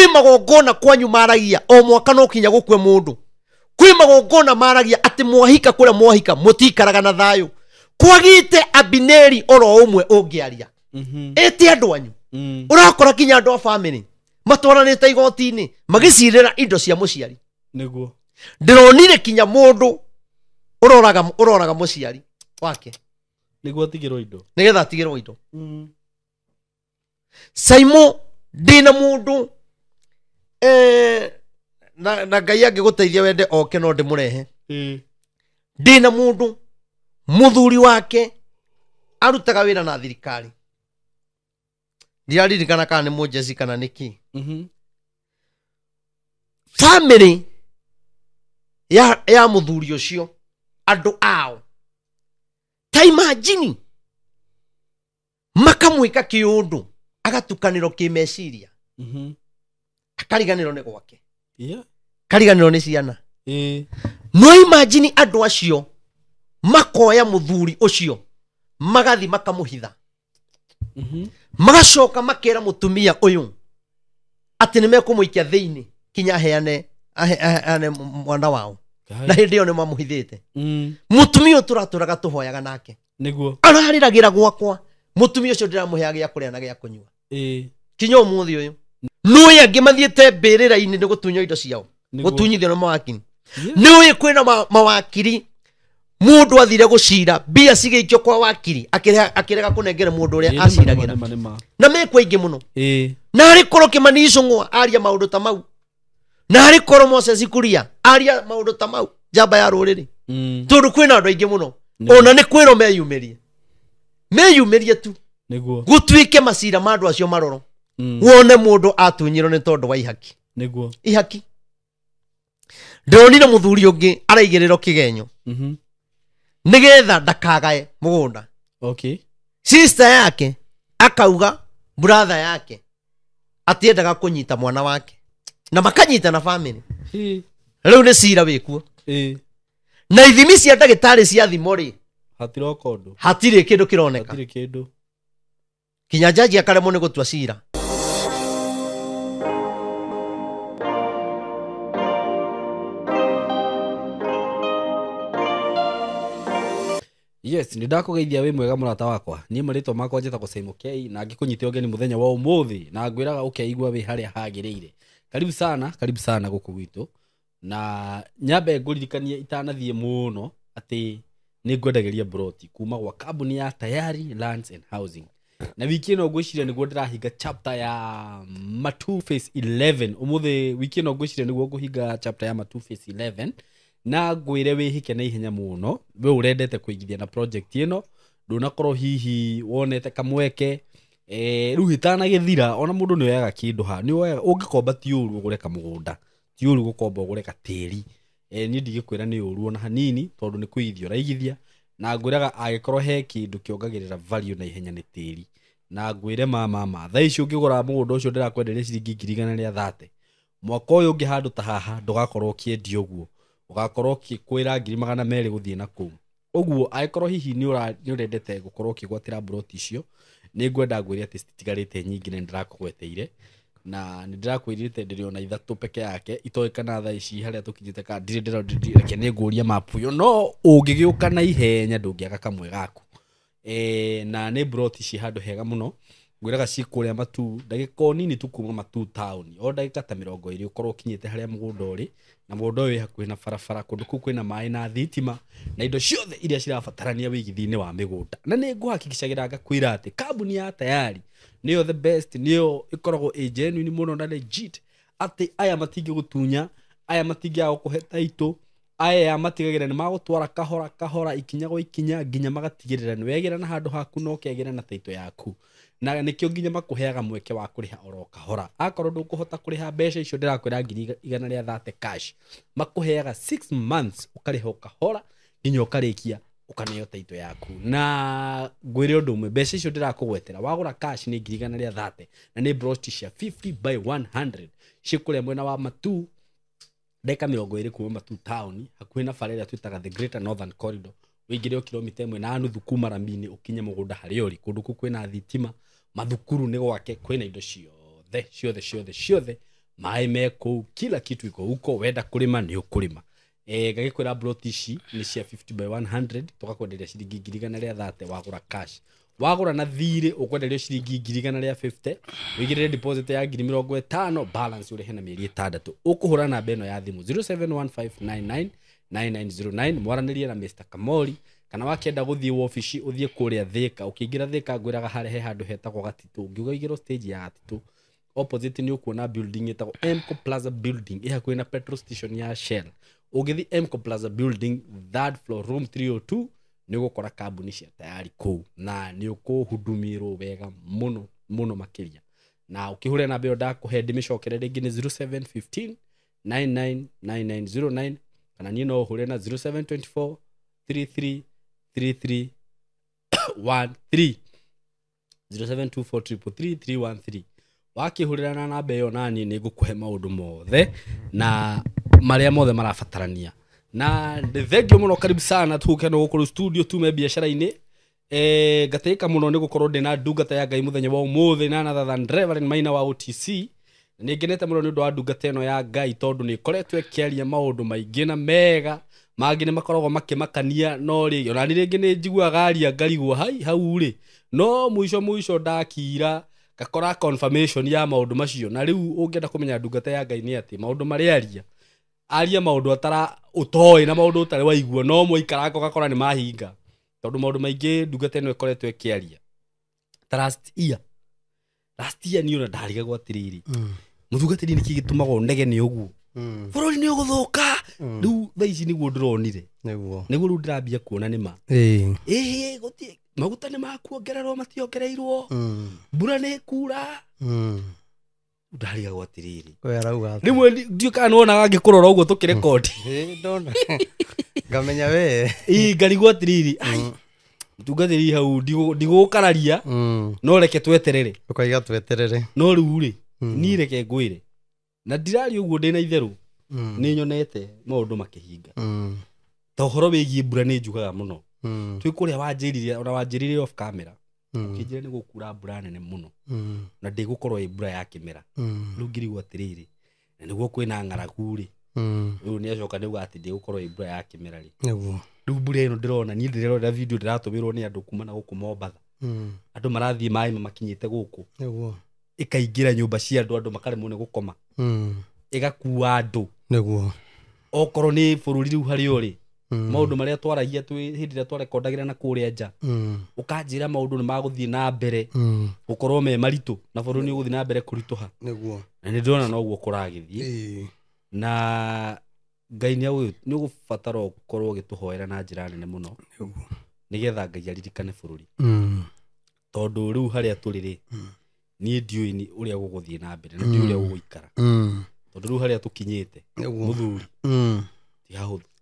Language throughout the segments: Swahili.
Kwi magongona kwanyu maragia o mwaka no kinya gukwe mundu. Kwi magongona maragia ati mwahika kuria mwahika mutikaraga na thayo. Kwagite Abineri oro umwe ungiaria. Eti andu anyu. Urakora kinya andu a family matwaranite igoti-ini magicirira indo cia muciari. Niguo. Ndironire kinya mundu uroraga muciari wake. Niguo atigirwo indo. Nigetha atigirwo indo. Saimo ndina mundu na Ngai angiguteithia wende oke no ndimurehe. Ndina mundu muthuri wake arutaga wira na thirikari. Ndiaririkana kana ni mujeci kana niki. Family ya muthuri ucio andu ao ta imagine makamwika kiundu agatukaniro kimeciria. Akariganiro ni gwake. Kariganiro ni ciana. No imagine andu acio makoya muthuri ucio magathi makamuhitha. Magacoka makera mutumia uyu ati ni mekumuikia thiini kinya heane mwana wao. Na hindi yo ni mamuhithite. Mutumia turaturaga tuhoyaga nake. Niguo. Arariragira gwakwa. Mutumia ucio ndiramuheaga gya kuria na gya kunyua. Kinyo umuthi uyu. No yangi mathiete mbirira-ini ni gutunyo indo ciao. Gutunyithio na mawakiri. No kwina mawakiri mundu athire gucira bia cigeikio kwa wakiri akirega kunengera mundu uria aciragira. Na mekwa ingi muno. Na ari koro Kimani aria maundu ta mau. Na ari koro Moses Kuria aria maundu ta mau jamba ya ruriri. Tondu kwina andu aingi muno. Ona ni kwiro meyumirie tu. Niguo. Gutwike macira ma andu acio maroro. Wone mundu atunyiro ni tondu wa ihaki. Niguo. Ihaki. Ndonire muthuri ungi araigiriro kigenyo. Nigetha ndakagae mugunda. Okay. Sister yake akauga brother yake atiendaga kunyita mwana wake. Na makanyita na family. Riu ni cira wikuo. Na ithimi cia ndagitari cia thimo ri hatiroko ndu. Hatire kindu kironeka. Hatire kindu. Kinya jaji akaremo ni gutua cira. Yes, nindakugeithia we mwega murata wakwa. Ni maritwa makwa njeta ko Saimo K na ngikunyite ogeni muthenya wa umuthi na ngwiraga ukeigua we haria hagiriire. Karibu sana guku gwitu. Na nyambe nguririkanie itanathie muno ati ni ngwendageria broti kuma gwa kambuni ya Tayari Lands and Housing. Na wiki ino ngwiciria niguo ndirahinga chapter ya Matu Phase 11. Umuthi wiki ino ngwiciria niguo nguhinga chapter ya Matu Phase 11. Na ngwire wihike na ihenya muno we urendete kuigithia na project ino ndunakorwo hihi wonete kamweke riu hitana githira ona mundu ni oyaga kindu ha ni oyaga ungikomba ti uru ugure kamugunda ti uru gukomba ugure katiri ni ndigikwira ni uru ona hanini tondu ni kuithio raigithia na ngwiraga agikorwo he kindu kiongagirira value na ihenya ni tiri na ngwire mama tha icio ngigura mugunda ucio ndirakwenderia ciringi 130 mwaka uyu ungi handu ta haha ndugakorwo kiendio guo ugakorwo kikwira 200 guthie na ku uguo aikorwo hihi ni urendete gukorwo kigwatira broti icio ni ngwenda ngwiri ati citigarite nyingi na ndirakugweteire na ndirakwirite ndiriona ithatu peke yake itoikana tha ici haria tukinyite ka ndireke ni nguria mapu yo no ungigiuka na ihenya ndungiaga kamwe gaku na ni broti ci handu hega muno ngwiraga cikuria Matu ndagika nini tu kuma Matu town o ndagika ta 20 ukorwo kinyite haria mugunda uri na mugunda uyu hakuhi na barabara kundu ku kwina mai na thitima na indo ciothe iria cirabatarania wigithini wa migunda na ni nguhakikishagira ngakwira ati kambuni ya Tayari niyo the best niyo ikoragwo genuine muno na legit ati aya matingi gutunya aya matingi ya gukuhe taito aya matigagira ni magutwara kahora ikinya go ikinya nginya magatigirira ni wegira na handu haku no kegira na taito yaku na nikio nginya makuheaga mweke wa kuriha oro kahora akorwo ndukuhota kuriha mbeca icio ndirakwira 130 cash makuheaga 6 months ukariha kahora nginya ukarikia ukaneo taito yaku na ngwire undu umwe mbeca icio ndirakugwetera wagura cash ni 130 na ni brosti cia 50 by 100 cikuria mwena wa Matu ndeka 20 kuma Matu town hakuhi na barabara twitaga the Greater Northern Corridor wigire kilomita 1.5 kuma Rambini ukinye mugunda hari ori kundu kwina thitima mathukuru ni gwake kwina indo ciothe mai meko kila kitu iko huko, wenda kulima ni ukulima. Gagikwira broti ici ni cia 50 by 100 tukakwenderia ciringi 130 wagura cash. Wagura na thiri ukwenderia ciringi 150 wigirire deposit ya 50 balance uri hena mieri 6 ukuhura namba eno ya thimu 0715999909 mwaranirie na Mr. Kamori kana wakienda guthie ofici uthie kuria Thika ukiingira Thika ngwiraga harehe handu hetagwo Gatitu ngiuga igiro stage ya Gatitu opposite ni ukuona building etagwo Emco Plaza building ihakuhi na petrol station ya Shell. Ugithi Emco Plaza building third floor room 302 ni gukora kambuni cia tayari kou na ni ukuhudumirwo wega muno makiria. Na ukihura na mbeo ndakuhe ndimicokere ringi ni 0715 999909 kana ni no hure na 0724 333313 0724333313 wakihurira na mbeo nani ni gukuhe maundu mothe na maria mothe marabatarania. Na thengio muno, karibu sana tuke no gukuru studio tume biashara-ini gateika muno ni gukorwo ndina ndungata ya Ngai muthenya wa umuthi na na than driver maina wa OTC ni ngenete muno ni undu wa ndungata eno ya Ngai tondu ni koretwe kiaria maundu maingi na mega mangi ni makoragwo makimakania no ri ona ni ringi ni njiguaga aria ngarigwo hau ri no muico ndakira gakora confirmation ya maundu macio. Na riu ungienda kumenya ndungata ya Ngai ni ati maundu mari aria maundu atara utoi na maundu utari waigua no muikarako gakora ni mahinga tondu maundu maingi ndungata eno ikoretwe kiaria. Last year ni ona ndarigagwo atiriri muthugatiri ni kigitumago ndege ni uguo bururi ni uguthuka riu thaici niguo ndironire niguo riu ndirambia kuona nima guti maguta ni makuongererwo mationgereirwo mbura ni kura ndariga atiriri rimwe ndiuka nona angikurora uguo tukirekodi ndona ngamenya we ngarigwo atiriri ndugathiri hau ndigukararia no reke tweterere ukaiga tweterere no riu ri ni reke ngwire na ndirari uguo ndina itheru ni nyonete maundu makihinga ta uhoro wigie mbura ni njugaga muno twikuria wanjiririe off camera ukijire ni gukura mbura nene muno na ndigukorwo mbura ya kimera riu ngirigwo atiriri na niguo kwina ng'aragu ri riu ni acoka niuga ati ndigukorwo mbura ya kimera ri niguo riu mbura ino ndirona ni ndirona video ndiratumirwo ni andu kuma na guku Mombatha andu marathie mai makinyite guku niguo ikaingira nyumba cia andu makaremwo ni gukoma igakuwa andu niguo okorwo ni bururi riu hari uri maundu maria twaragia twi hindi ria twarekondagira na kuria nja ukanjira maundu ni maguthie na mbere gukorwo me maritu na bururi ni uguthie na mbere kurituha niguo na ni ndona no guo kuragithie na Ngai ni ugubatara gukorwo gituhoera na njira nene muno nigetha Ngai aririkane bururi tondu riu haria turiri ni ndiui ni uria guguthie na mbere na ndiui uria guguikara tondu riu haria tukinyite muthuri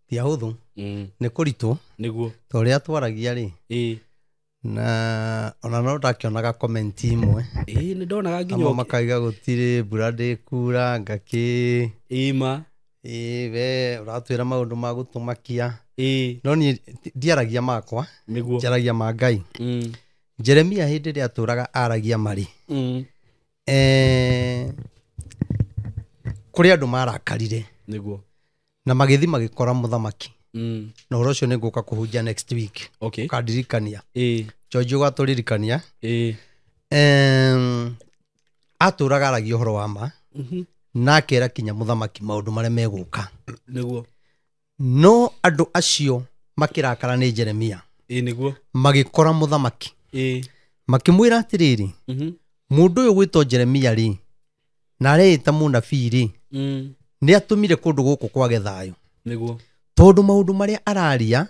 ti hahuthu ni kuritu niguo to ria twaragia ri na ona no ndakionaga comment imwe ni ndonaga nginya makaiga gutiri mbura ndikura ngaki ima we uratwira maundu ma gutumakia no ni ndiaragia makwa niguo njaragia ma Ngai Jeremia hindi ria turaga aragia mari kuri andu marakarire niguo na magithi magikora muthamaki na uro cio ninguka kuhunja next week kadirikania George ugaturirikania aturaga aragia uhoro wa ma na akera kinya muthamaki maundu maria meguka niguo no andu acio makirakara ni Jeremia niguo magikora muthamaki makimwira atiriri mundu uyu gwitwo Jeremia ri na areita munabii ri ni atumire kundu guku kwage thayo niguo tondu maundu maria araria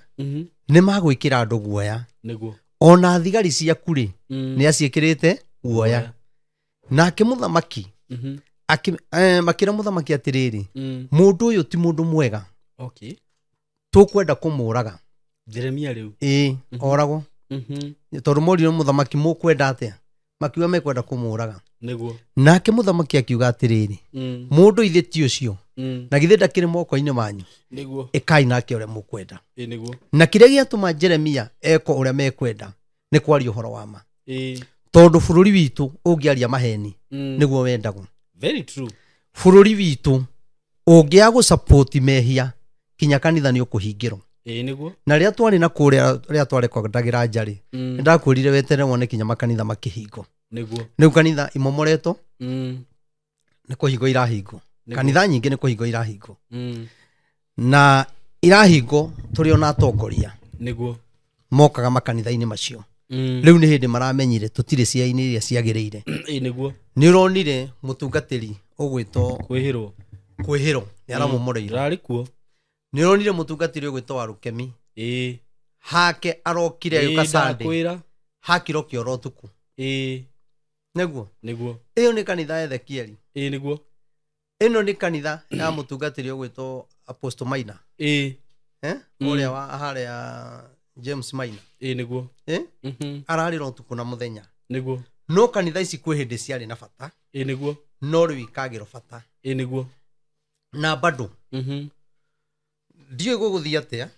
ni magwikira andu guoya niguo ona thigari ciaku ri ni aciikirite guoya nake muthamaki makira muthamaki atiriri mundu uyu ti mundu mwega tukwenda kumuraga Jeremia riu oragwo tondu morire muthamaki mukwenda atia makiuga mekwenda kumuraga niguo nake muthamaki akiuga atiriri mundu ithe ti ucio na githe ndakiri moko-ini manyu niguo ikai nake uria mukwenda niguo na kiria giatuma Jeremia eko uria mekwenda ni kwaria uhoro wa ma tondu bururi witu ungiaria maheni niguo wendagwo very true bururi witu ungia go support mehia kinya kanitha ni ukuhingirwo niguo na ria twari na kuria ria twari kwa ndagira njari ndakwirire wetere wone kinya makanitha makihingo niguo riu kanitha imomoretwo ni kuhingo irahingo kanitha nyingi ni kuhingo irahingo na irahingo turi ona atongoria niguo mokaga makanitha-ini macio riu ni hindi maramenyire tutire ciaini iria ciagirire niguo ni uronire mutungatiri ugwitwo kwihirwo ni aramumoreire rari kuo ni uronire mutungatiri ugwitwo wa Rukemi hake arokire yuka Sunday hakiro kioro tuku niguo iyo ni kanitha Ezekieli niguo ino ni kanitha ya mutungatiri ugwitwo Apostle Maina uria wa haria James Maina niguo ararira utuku na muthenya niguo no kanitha ici kwi hindi ciari na bata niguo no riu ikagiro bata niguo na bado ndiwe guguthia atia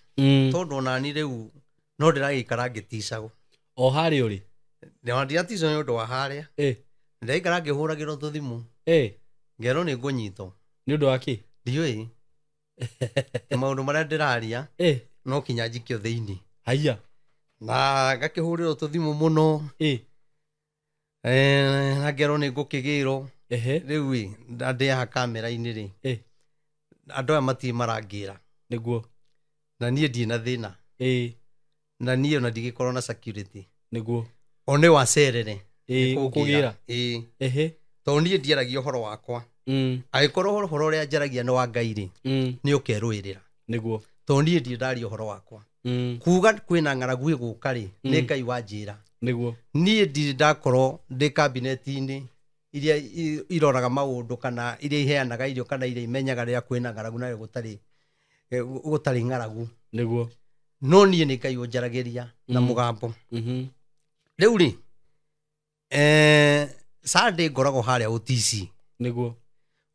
tondu onani riu no ndiragikara ngiticago o hari uri ndiratico ni undu wa haria ndiraikara ngihuragirwo tuthimu ngero ni ngunyitwo ni undu wa ki ndiwe maundu maria ndiraria no kinya njikio thiini haya na ngakihurirwo tuthimu muno na ngero ni ngukigirwo riu ndia kamera-ini ri andu aya mati marangira niguo na nie ndi na thina na nie ona ndigikorwo na security niguo one wacerere kugira to nie ndiaragia uhoro wakwa agikorwo uhoro uria njaragia ni wa Ngai ri ni ukerwirira niguo to nie ndi ndaria uhoro wakwa kuga kwina ng'aragu iguka ri ni Ngai wanjira niguo nie ndi ndakorwo ndi cabinet-ini iria iroraga maundu kana iria iheanaga irio kana iria imenyaga ria kwina ng'aragu na gutari ng'aragu niguo no nie ni Ngai unjaragiria na mugambo riu ri Sunday ngoragwo haria UTC niguo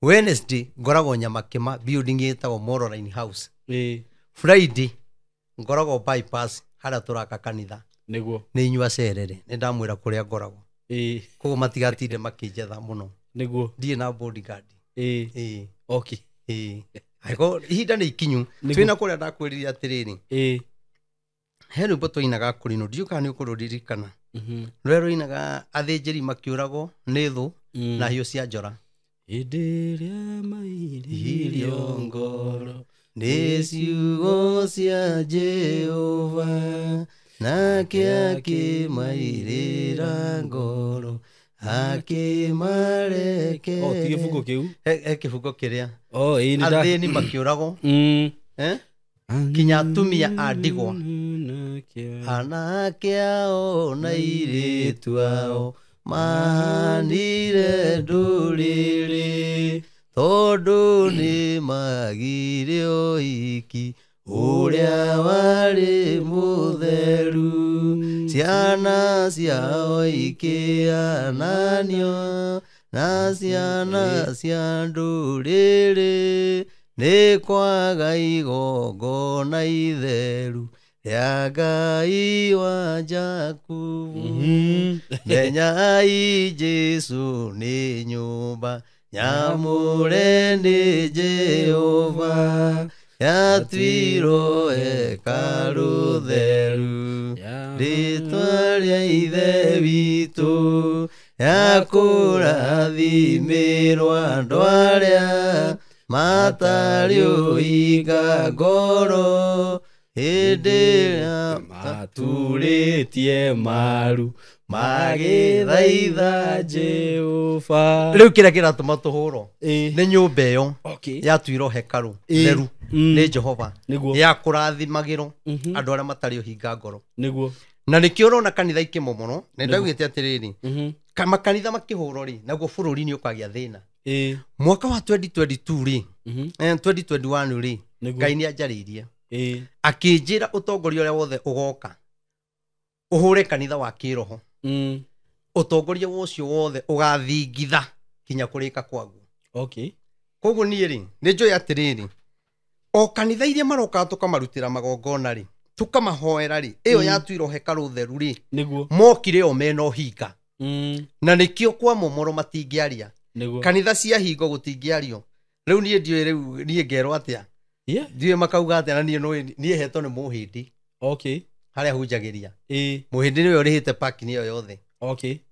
Wednesday ngoragwo Nyamakima building itagwo Moroline House Friday ngoragwo bypass haria turaka kanitha niguo ni inyua cerere ni ndamwira kuria ngoragwo koguo matigatinde makinjetha muno niguo ndie na bodyguard okay aiko ihinda ni ikinyu twina kuria ndakwirire atiriri he rwimbo twainaga kurino ndiuka ni ukururirikana rwero inaga athinjiri makiuragwo ni thu na hiu cia njora indiria mairio ngoro ni ciugo cia Jehova nake akimairira ngoro akimareke kifungo kiu kifungo kiria ini athini makiuragwo kinya atumia andigwa anake ao na airitu ao manire nduriri tondu ni magire ũhiki uria wari mutheru ciana ciao ikiananio na ciana cia nduriri ni kwaga igongona itheru ria Ngai wa Jakubu menyai Jesu ni nyumba nyamure ni Jehova yatwirwo hekalu theru ritwa ria ithe witu yakũrathimirwo andũ arĩa matarĩ ũhinga ngoro hĩndĩ ĩrĩa maturĩtie maru magĩthaitha Jehova. Rĩu kĩrĩa kĩratũma tũhũrwo nĩ nyũmba ĩyo yatuirwo hekalu theru nĩ Jehova ya kũrathimagĩrwo andũ arĩa matarĩ ũhinga ngoro na nĩkĩo ũrona kanitha ikĩmomorwo na ndaugĩte atĩrĩrĩ makanitha makĩhũrwo rĩ naguo bũrũri nĩ ũkagĩa thĩna. Mwaka wa 2022 rĩ 2021 rĩ Ngai nĩ anjarĩirie akĩnjĩra ũtongoria ũrĩa wothe ũgoka ũhũre kanitha wa kĩroho ũtongoria ũcio wothe ũgathingitha kinya kũrĩka kwaguo. Koguo niĩ rĩ nĩnjũĩ atĩrĩrĩ o kanitha iria marokaga tũkamarutĩra magongona rĩ tukamahoera rĩ ĩyo yatuirwo hekalu theru rĩ mokire o mena ũhinga na nĩkĩo kwa momoro matingĩaria kanitha cia hingo gutingiario riu nie ndiwe riu nie ngerwo atia ndiwe makauga atia na nie hetwo ni muhindi haria hunjagiria muhindi niwe urihite parking iyo yothe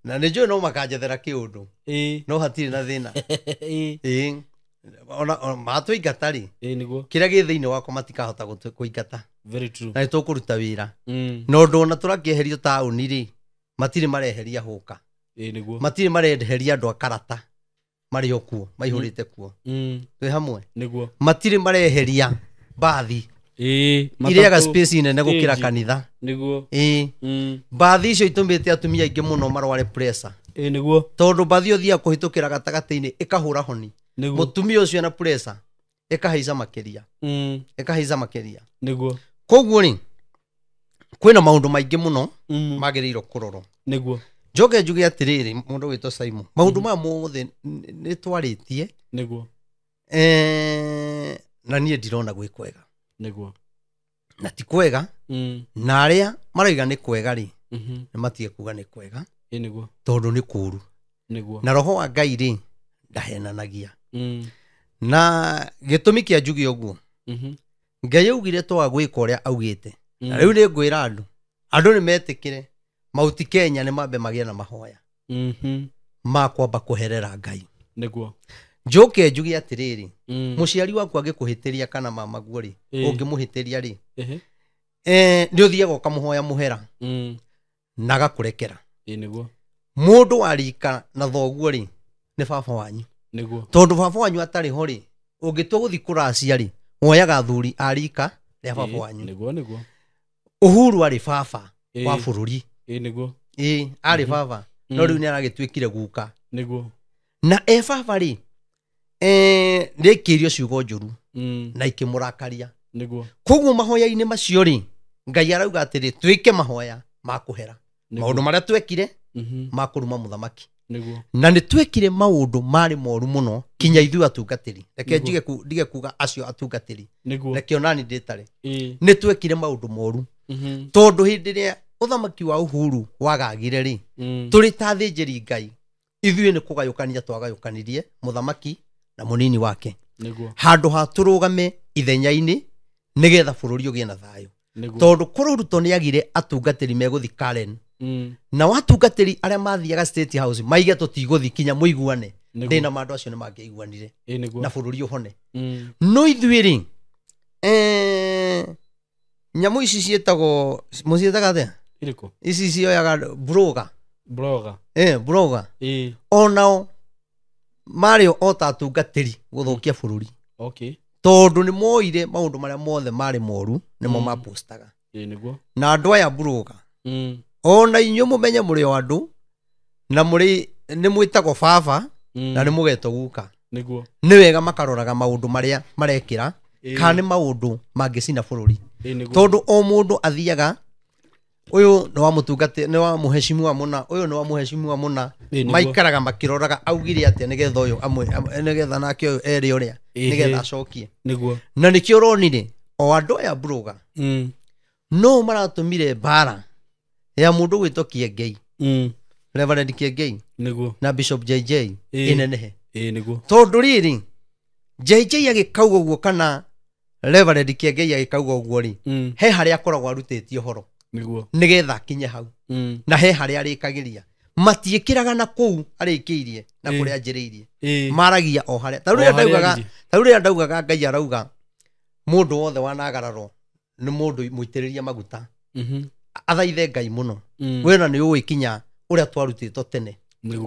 na nä njå no makanjethera kä å ndå no hatirä na thä na matå ingata rä kä rä a gä thä inä wakwa matikahota kå ingata na nä tå kå ruta wä ra na å ndå ona tå rakä eherio taåni rä matirä mareheria hå ka matirä mareheria andå a karata marä o kuo maihå rä te kuo twä hamwe matirä mareheria mbathi ireaga space nene gukira kanitha niguo mbathi icio itũmĩte atumia aingĩ mũno marware pressure niguo tondũ mbathi ũthia kũhĩtũkĩra gatagatĩ-inĩ ĩkahũra honi mũtumia ũcio na pressure ĩkahaica makĩria niguo koguo rĩ kwĩna maũndũ maingĩ mũno magĩrĩirwo kũrorwo niguo njoke njuge atĩrĩrĩ mũndũ wĩtwo Simon maũndũ maya mothe nĩ twarĩtie niguo na niĩ ndirona gwĩ kwega niguo na ti kwega na aria maraiga ni kwega ri ni matige kuga ni kwega niguo tondu ni kuru niguo na roho wa Ngai ri ndahenanagia na gitumi kia njugi oguo Ngai augire to agwika uria augite na riu ni ngwira andu ni metikire mauti Kenya ni mambe magia na mahoya ma kwamba kuherera Ngai niguo njoke njugi atiriri muciari waku angikuhitiria kana mama guo ri ungimuhitiria ri ni uthiaga ukamuhoya muhera na gakurekera niguo mundu warika na thoguo ri ni baba wanyu niguo tondu baba wanyu atari ho ri ungitua guthi kuracia ri woyaga thuri arika ria baba wanyu niguo Uhuru ari baba wa bururi niguo ari baba no riu ni aragitwikire guka niguo na baba ri nĩkĩrio ciugo njũru na ikĩmũrakaria niguo koguo mahoya-inĩ macio rĩ Ngai arauga atĩrĩ twĩke mahoya ma kũhera maũndũ marĩa twekire ma kũruma mũthamaki na nĩ twekire maũndũ marĩ moru mũno kinya ithuĩ atungatĩri reke ndige kuga acio atungatĩri reke onani ndĩtarĩ nĩ twekire maũndũ moru tondũ hĩndĩ ĩrĩa ũthamaki wa Uhuru wagagire rĩ tũrĩ ta thĩnjĩri Ngai ithuĩ nĩ kũgayũkania twagayũkanirie mũthamaki na munini wake handu haturugame ithenya-ini nigetha bururi ugie na thayo tondu kururuto ni agire atungatiri meguthi Karen na watungatiri aria mathiaga State House maige tutiguthi kinya muiguane ndina mandu acio ni mangeiguanire na bururi uhone no ithuiri nyamu ici cietagwo mucietaga atia iriko ici cioyaga broga onao Mario otatungatiri guthukia bururi tondu ni moire maundu maria mothe mari moru nimo mapostaga niguo na andu aya buruga ona inyu mumenye muri o andu na muri ni mwitagwo baba na ni mugeto guka niguo ni wega makaroraga maundu maria marekira kana ni maundu mangicina bururi tondu o mundu athiaga uyu no wa mutungate ni wa muheshimiwa muna uyu no wa muheshimiwa muna maikaraga makiroraga augire atia nigetha uyu amwe nigetha nake uyu eri uria nigetha acokie niguo na nikio ronire o andu aya buruga no maratumire bara ya mundu gwitwo Kiengei Reverend Kiengei niguo na Bishop JJ inenehe niguo tondu riri JJ agikauga uguo kana Reverend Kiengei agikauga uguo ri he haria akoragwo arutĩtie horo niguo nigetha kinye hau na he haria arikagiria matiikiraga na kuu arikiirie na kuria njiriirie maragia o haria taruria ndaugaga Ngai arauga mundu wothe wanagararo ni mundu muitiriria maguta athaithe Ngai muno wena ni uwi kinya uria twarutitwo tene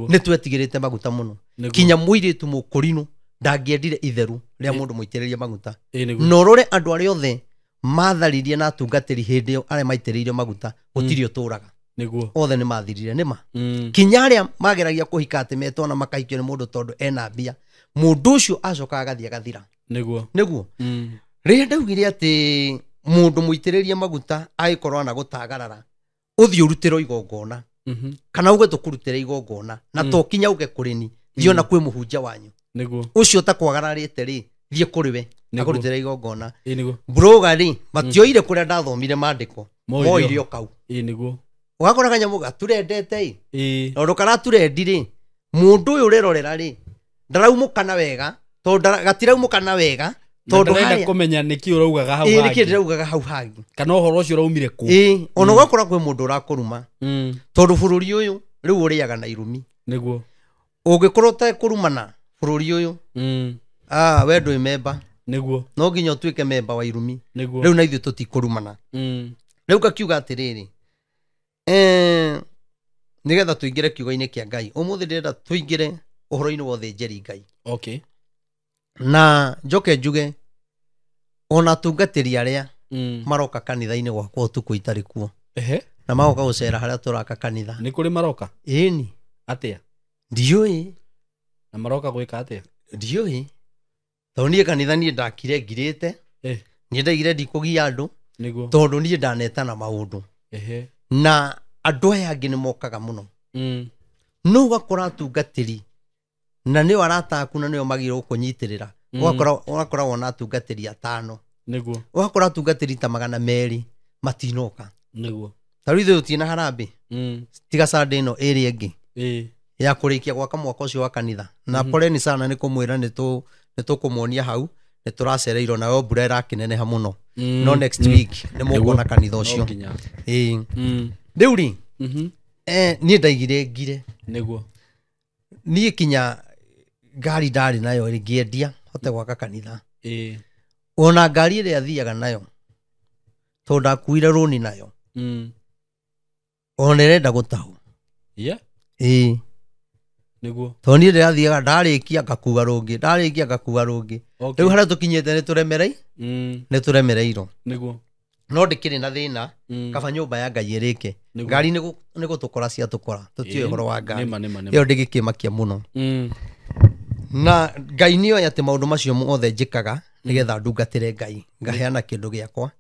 ni twetigirite maguta muno kinya muiritu mukurinu ndangiendire itheru ria mundu muitiriria maguta norore andu aria othe matharirie na atungatiri hindi yo aria maitiririo maguta gutirio turaga niguo othe ni mathirire nima kinya aria mageragia kuhika ati metona makahikio ni mundu tondu ena mbia mundu ucio acoka agathia gathira niguo ri ndaugire ati mundu muitiririe maguta aikorwa na gutagarara uthi urutiro igongona kana uge tukurutira igongona na to kinya uge kurini thiona kwi muhunja wanyu niguo ucio takwagararite ri thie kuriwe akurutira igongona broga ri matioire kuria ndathomire mandiko moire okau niguo ugakora kanyamu gaturendete tondu karaturendire mundu uyu urerorera ri ndaraumũkana wega tondu gatiraumũkana wega tondu haria kumenya niki uraugaga hau hangi niki ndiraugaga hau hangi kana uhoro ucio uraumire ku ona gwakora kwi mundu urakuruma tondu bururi uyu riu uriaga na irumi niguo ungikorwo ta kurumana bururi uyu we ndui memba niguo no nginya utuike memba wa irumi niguo riu na ithu tutikurumana riu gakiuga atiriri nigetha tuingire kiugo-ini kia Ngai umuthi ndirenda tuingire uhoro-ini wa uthinjiri Ngai okay na njoke njuge ona tungatiri aria maroka kanitha-ini gwakwa utuku itari kuo na magoka gucera haria turaka kanitha ni kuri maroka ni atia ndiui na maroka gwika atia ndiui tondu nie kanitha nie ndakire ngirite nie ndaigire ndikugia andu tondu nie ndanetana maundu na andu aya angi ni mokaga muno no gakora tungatiri na ni warataku na nio magiro kunyitirira wakora wona tungatiri atano niguo wakora tungatiri ta 200 matinoka niguo tarithu utina harambe tiga Sunday no area ingi ya kurikia gwaka mwaka ucio wa kanitha na poleni sana ni kumwira ni tukumuonia hau ni turacereirwo nayo mbura irakineneha muno no next week ni mukuona kanitha ucio riu ri nie ndaigire ngire niguo nie kinya ngari ndari nayo ngiendia hote gwaka kanitha ona ngari iria thiaga nayo tondu ndakuire runi nayo ona irenda gutahu niguo tondu nie ndirathiaga ndarikia ngakua rungi riu haria tukinyite ni turemereirwo niguo no ndikiri na thina kaba nyumba ya Ngai irike ngari ni gutukora cia tukora tutiwe horo wa ngari iyo ndigikimakia muno na Ngai nio yate maundu macio mothe njikaga nigetha ndungatire Ngai ngaheana kindu giakwa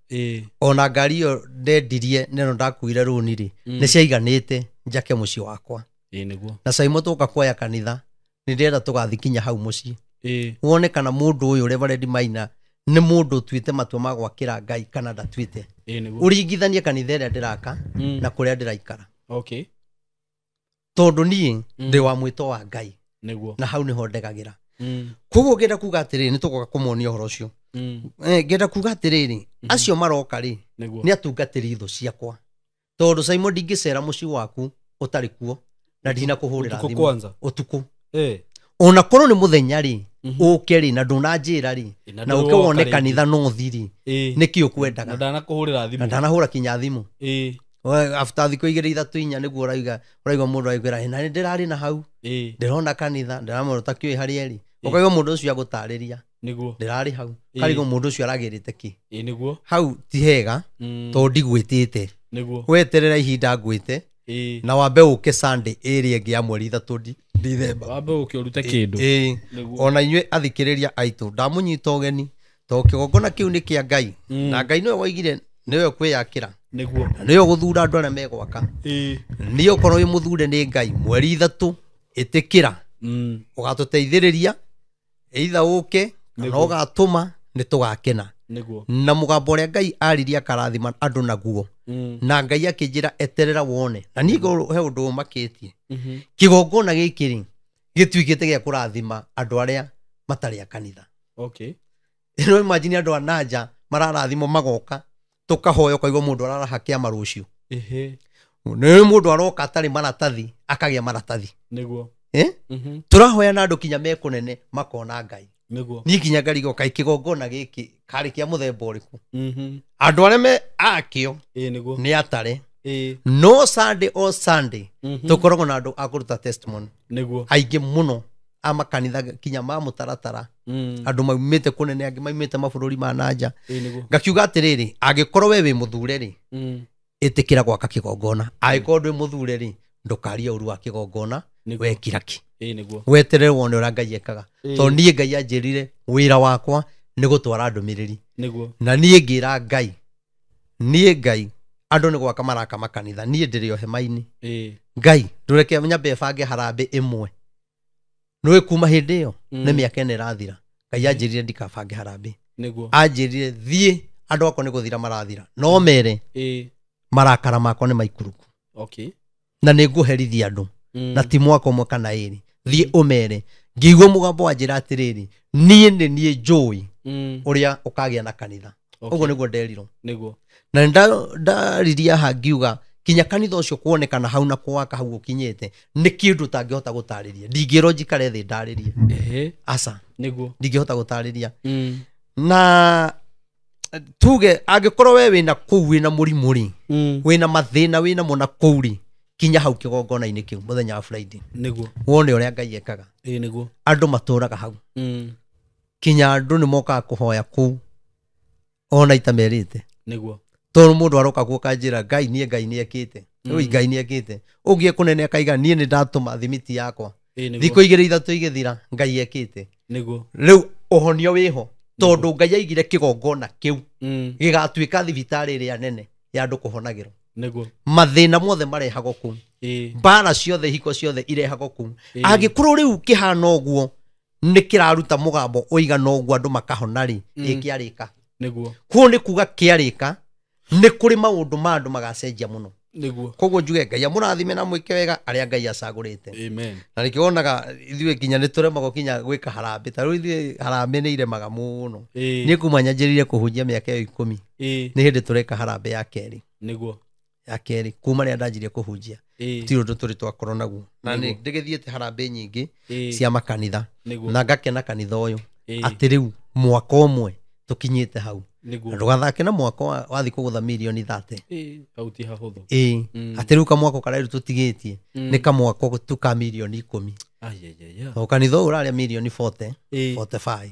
ona ngari iyo ndendirie neno ndakuire runi ri ni ciaiganite njake muci wakwa niguo na saimo tuka kuoya kanitha ni ndirenda tugathikinya hau muci wone kana mundu uyu Reverend Maina ni mundu tuite matua ma gwakira Ngai kana ndatuite uringithanie kanitha iria ndiraka na kuria ndiraikara tondu nie ndi wa mwito wa Ngai na hau niho ndegagira koguo ngenda kuga atiriri ni tugoka kumuonia uhoro ucio ngenda kuga atiriri acio maroka ri ni atungatiri ithu ciakwa tondu Simon ndingicera muci waku utari kuo na ndina kuhurira thimu utuku ona korwo ni muthenya ri uke ri na ndunanjira ri na uke wone kanitha no thiri niki ukwendaga na ndanakuhurira thimu na ndanahura kinya thimu after thiko 2-3 niguo uraiga mundu aigwira na ndirari na hau ndirona kanitha ndiramura takioi harieri ukaiga mundu ucio agutariria niguo ndirari hau karigo mundu ucio aragirite ki niguo hau ti hega tondu ndigwitite niguo weterera ihinda ngwite na wambe uke Sunday area ingi ya mweri 3 December wambe uke urute kindu ona inywe athikiriria aitu ndamunyita ugeni to kigongona kiu ni kia Ngai na Ngai niwe waigire niwe kwiyakira niguo niwe guthura andu aria megwaka niwe ukorwo wi muthure ni Ngai mweri 3 itikira ugatuteithiriria either uke na ugatuma ni tugakena na mugambo uria Ngai ariria karathima andu naguo na Ngai akinjira eterera wone na nigo he undu makitie kigongona gikiri gituigite gia kurathima andu aria matari a kanitha no imagine andu anaja mararathimo magoka tukahoya kaigwa mundu araraha kiama rucio ni mundu aroka atari maratathi akagia maratathi niguo turahoya na andu kinya mekunene makona Ngai niguo ni kinya ngarigo kai kigongona giki kari kia muthemba uriku andu aria me akio niguo ni atare no Sunday o Sunday tukoragwo na andu akuruta testimony niguo aingi muno amakanitha kinya ma mutaratara andu maumite kunene angi maumite mabururi ma nanja ngakiuga atiriri angikorwo we wi muthure ri itikira gwaka kigongona angikorwo ndwi muthure ri ndukaria uru wa kigongona wekira ki weterere wone ura Ngai ekaga to nie Ngai anjirire wira wakwa ni gutwara ndumiriri na nie ngira Ngai andu ni gwaka maraka makanitha nie ndiri o hema-ini Ngai ndureke nyambe bange harambe imwe no kuma hindi iyo ni miaka ene rathira Ngai anjirire ndikabange harambe anjirire thie andu akwa ni guthira marathira no mere marakara makwa ni maikuruku na ni nguherithia andu na ti mwaka umwe kana iri thie umere ngĩigua mũgambo wa njĩra atĩrĩrĩ niĩ nĩ niĩ njũĩ ũrĩa ũkagĩa na kanitha ũguo nĩguo nderirwo na ndariria hangiuga kinya kanitha ũcio kuonekana hau na kwaka hau ũkinyĩte nĩ kĩndũ tangĩhota gũtarĩria ndingĩrwo njikare thĩ ndarĩrie aca ndingĩhota gũtarĩria na tuge angĩkorwo we wĩna kũu wĩna mũrimũ rĩ wĩna mathĩna wĩna mona kũu rĩ kinya hau kĩgongona-inĩ kĩu mũthenya wa Friday wone ũrĩa Ngai ekaga andũ matũraga hau kinya andũ nĩ mokaga kũhoya kũu ona itamerĩte tondũ mũndũ aroka kuo kanjĩra Ngai nĩ ekĩte Ngai nĩ ekĩte ũngĩ kũnene akaiga niĩ nĩ ndatũma thimiti yakwa thikũ 2-3 igĩthira Ngai ekĩte rĩu ũhonio wĩho tondũ Ngai aigire kĩgongona kĩu gĩgatuĩka thibitarĩ ĩrĩa nene ya andũ kũhonagĩrwo mathĩna mothe marehagwo kũu mbara ciothe ihiko ciothe irehagwo kũu angĩkorwo rĩu kĩhana ũguo nĩ kĩraruta mũgambo ũigana ũguo andũ makahona rĩ kĩarĩka kuo nĩ kuga kĩarĩka nĩ kũrĩ maũndũ ma andũ magacenjia mũno koguo njuge Ngai amũrathime na mwĩke wega arĩa Ngai acagũrĩte na nĩkĩonaga ithuĩ kinya nĩ tũremagwo kinya gwĩka harambĩ ta rĩu ithuĩ harambĩ nĩ iremaga mũno niĩ kuma nyanjĩrire kũhunjia mĩaka ĩyo 10 nĩ hĩndĩ tũreka harambĩ ya kerĩ kuma rĩrĩa ndanjirie kũhunjia ti ũndũ tũrĩ twakorwo naguo na nĩ ndĩgĩthiĩte harambĩ nyingĩ cia makanitha na ngakena kanitha ũyũ atĩ rĩu mwaka ũmwe tũkinyĩte hau ndũgathake na mwaka wathi kũgũtha mirioni 30 atĩ rĩu kamwaka karairu tũtigĩtie nĩ kamwaka tũka mirioni 10 o kanitha ũyũ ũrarĩa mirioni 45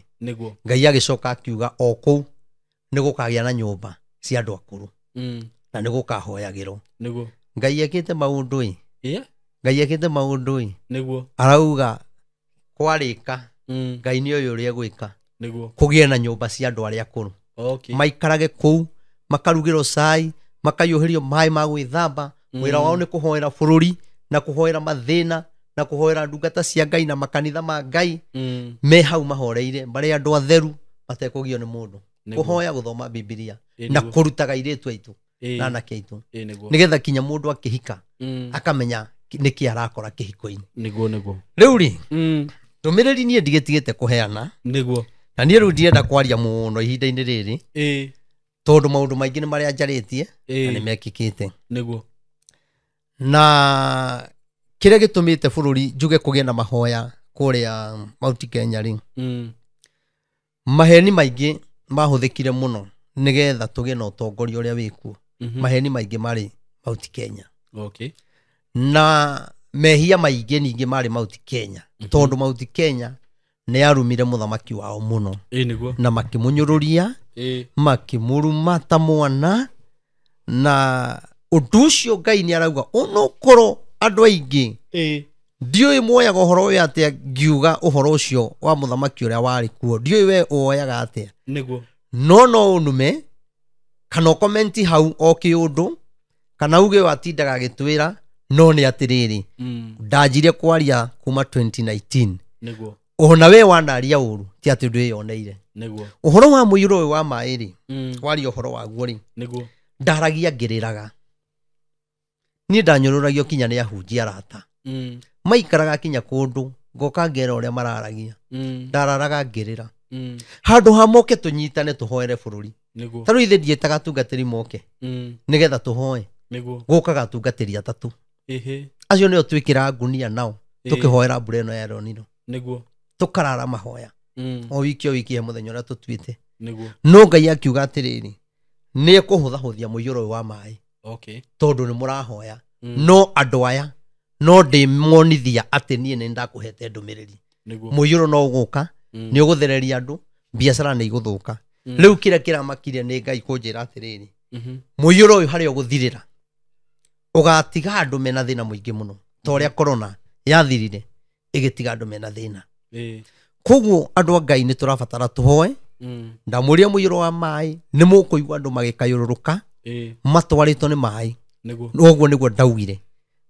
Ngai agĩcoka akiuga o kũu nĩ gũkagĩa na nyũmba cia andũ akũrũ na nĩ gũkahoyagĩrwo Ngai ekĩte maũndũ Ngai ekĩte maũndũ arauga kwarĩka Ngai nĩ ũyũ ũrĩa egwĩka kũgĩe na nyũmba cia andũ arĩa akũrũ maikarage kũu makarugĩrwo cai makaiyũhĩrio maĩ ma gwĩthamba wĩra wao nĩ kũhoera bũrũri na kũhoera mathĩna na kũhoera ndungata cia Ngai na makanitha ma Ngai me hau mahoreire marĩ andũ atheru matekũgio nĩ mũndũ kũhoya gũthoma Biblia na kũrutaga airĩtu aitũ na anake aitũ nĩgetha kinya mũndũ akĩhika akamenya nĩkĩ arakora kĩhiko-inĩ rĩu rĩ ndũmĩrĩri niĩ ndigĩtigĩte kũheana na niĩ rĩu ndienda kwaria mũno ihinda-inĩ rĩrĩ tondũ maũndũ maingĩ nĩ marĩa njarĩtie na nĩ mekĩkĩte na kĩrĩa gĩtũmĩte bũrũri njuge kũgĩa na mahoya kũrĩa Mount Kenya rĩ maheni maingĩ mahũthĩkire mũno nĩgetha tũgĩe na ũtongoria ũrĩa wĩkuo maheni maingĩ marĩ Mount Kenya na mehia maingĩ ningĩ marĩ Mount Kenya tondũ Mount Kenya nĩ yarumire mũthamaki wao mũno na makĩmũnyũrũria makĩmũruma ta mwana na ũndũ ũcio Ngai nĩ arauga onokorwo andũ aingĩ ndiũĩ muoyaga ũhoro ũyũ atĩa ngiuga ũhoro ũcio wa mũthamaki ũrĩa warĩ kuo ndiũĩ we woyaga atĩa no ũnume kana ũkomenti hau o kĩũndũ kana uge watindaga agĩtwĩra no nĩ atĩrĩrĩ ndanjirie kwaria kuma 2019 ona we wanaria ũru ti atĩ ndwĩyoneire ũhoro wa mũiyũro ũyũ wa maĩ rĩ waria ũhoro waguo rĩ ndaragia ngĩrĩraga niĩ ndanyũrũragio kinya nĩ ahunjia arata maikaraga kinya kũndũ ngoka ngera ũrĩa mararagia ndararaga ngĩrĩra handũ ha moke tũnyitane tũhoere bũrũri ta rĩu ithe ndiĩtaga atungatĩri moke nĩgetha tũhoe gũkaga atungatĩri atatũ acio nĩo twĩkĩraga ngunia nao tũkĩhoera mbura ĩno ya El Nino tũkarara mahoya o wiki he mũthenya ũrĩa tũtuĩte no Ngai akiuga atĩrĩrĩ nĩ ekũhũthahũthia mũiyũro ũyũ wa maĩ tondũ nĩ mũrahoya no andũ aya no ndĩmonithia atĩ niĩ nĩ ndakũhete ndũmĩrĩri mũiyũro no ũgũka nĩ ũgũthereria andũ biacara nĩ igũthũka rĩu kĩrĩa kĩramakire nĩ Ngai kũnjĩra atĩrĩrĩ mũiyũro ũyũ harĩa ũgũthirĩra ũgatiga andũ mena thĩna mũingĩ mũno ta ũrĩa corona yathirire ĩgĩtiga andũ mena thĩna koguo andũ a Ngai nĩ tũrabatara tũhoe ndamũria mũiyũro wa maĩ nĩ mũkũigua andũ magĩkayũrũrũka matwarĩtwo nĩ maĩ ũguo nĩguo ndaugire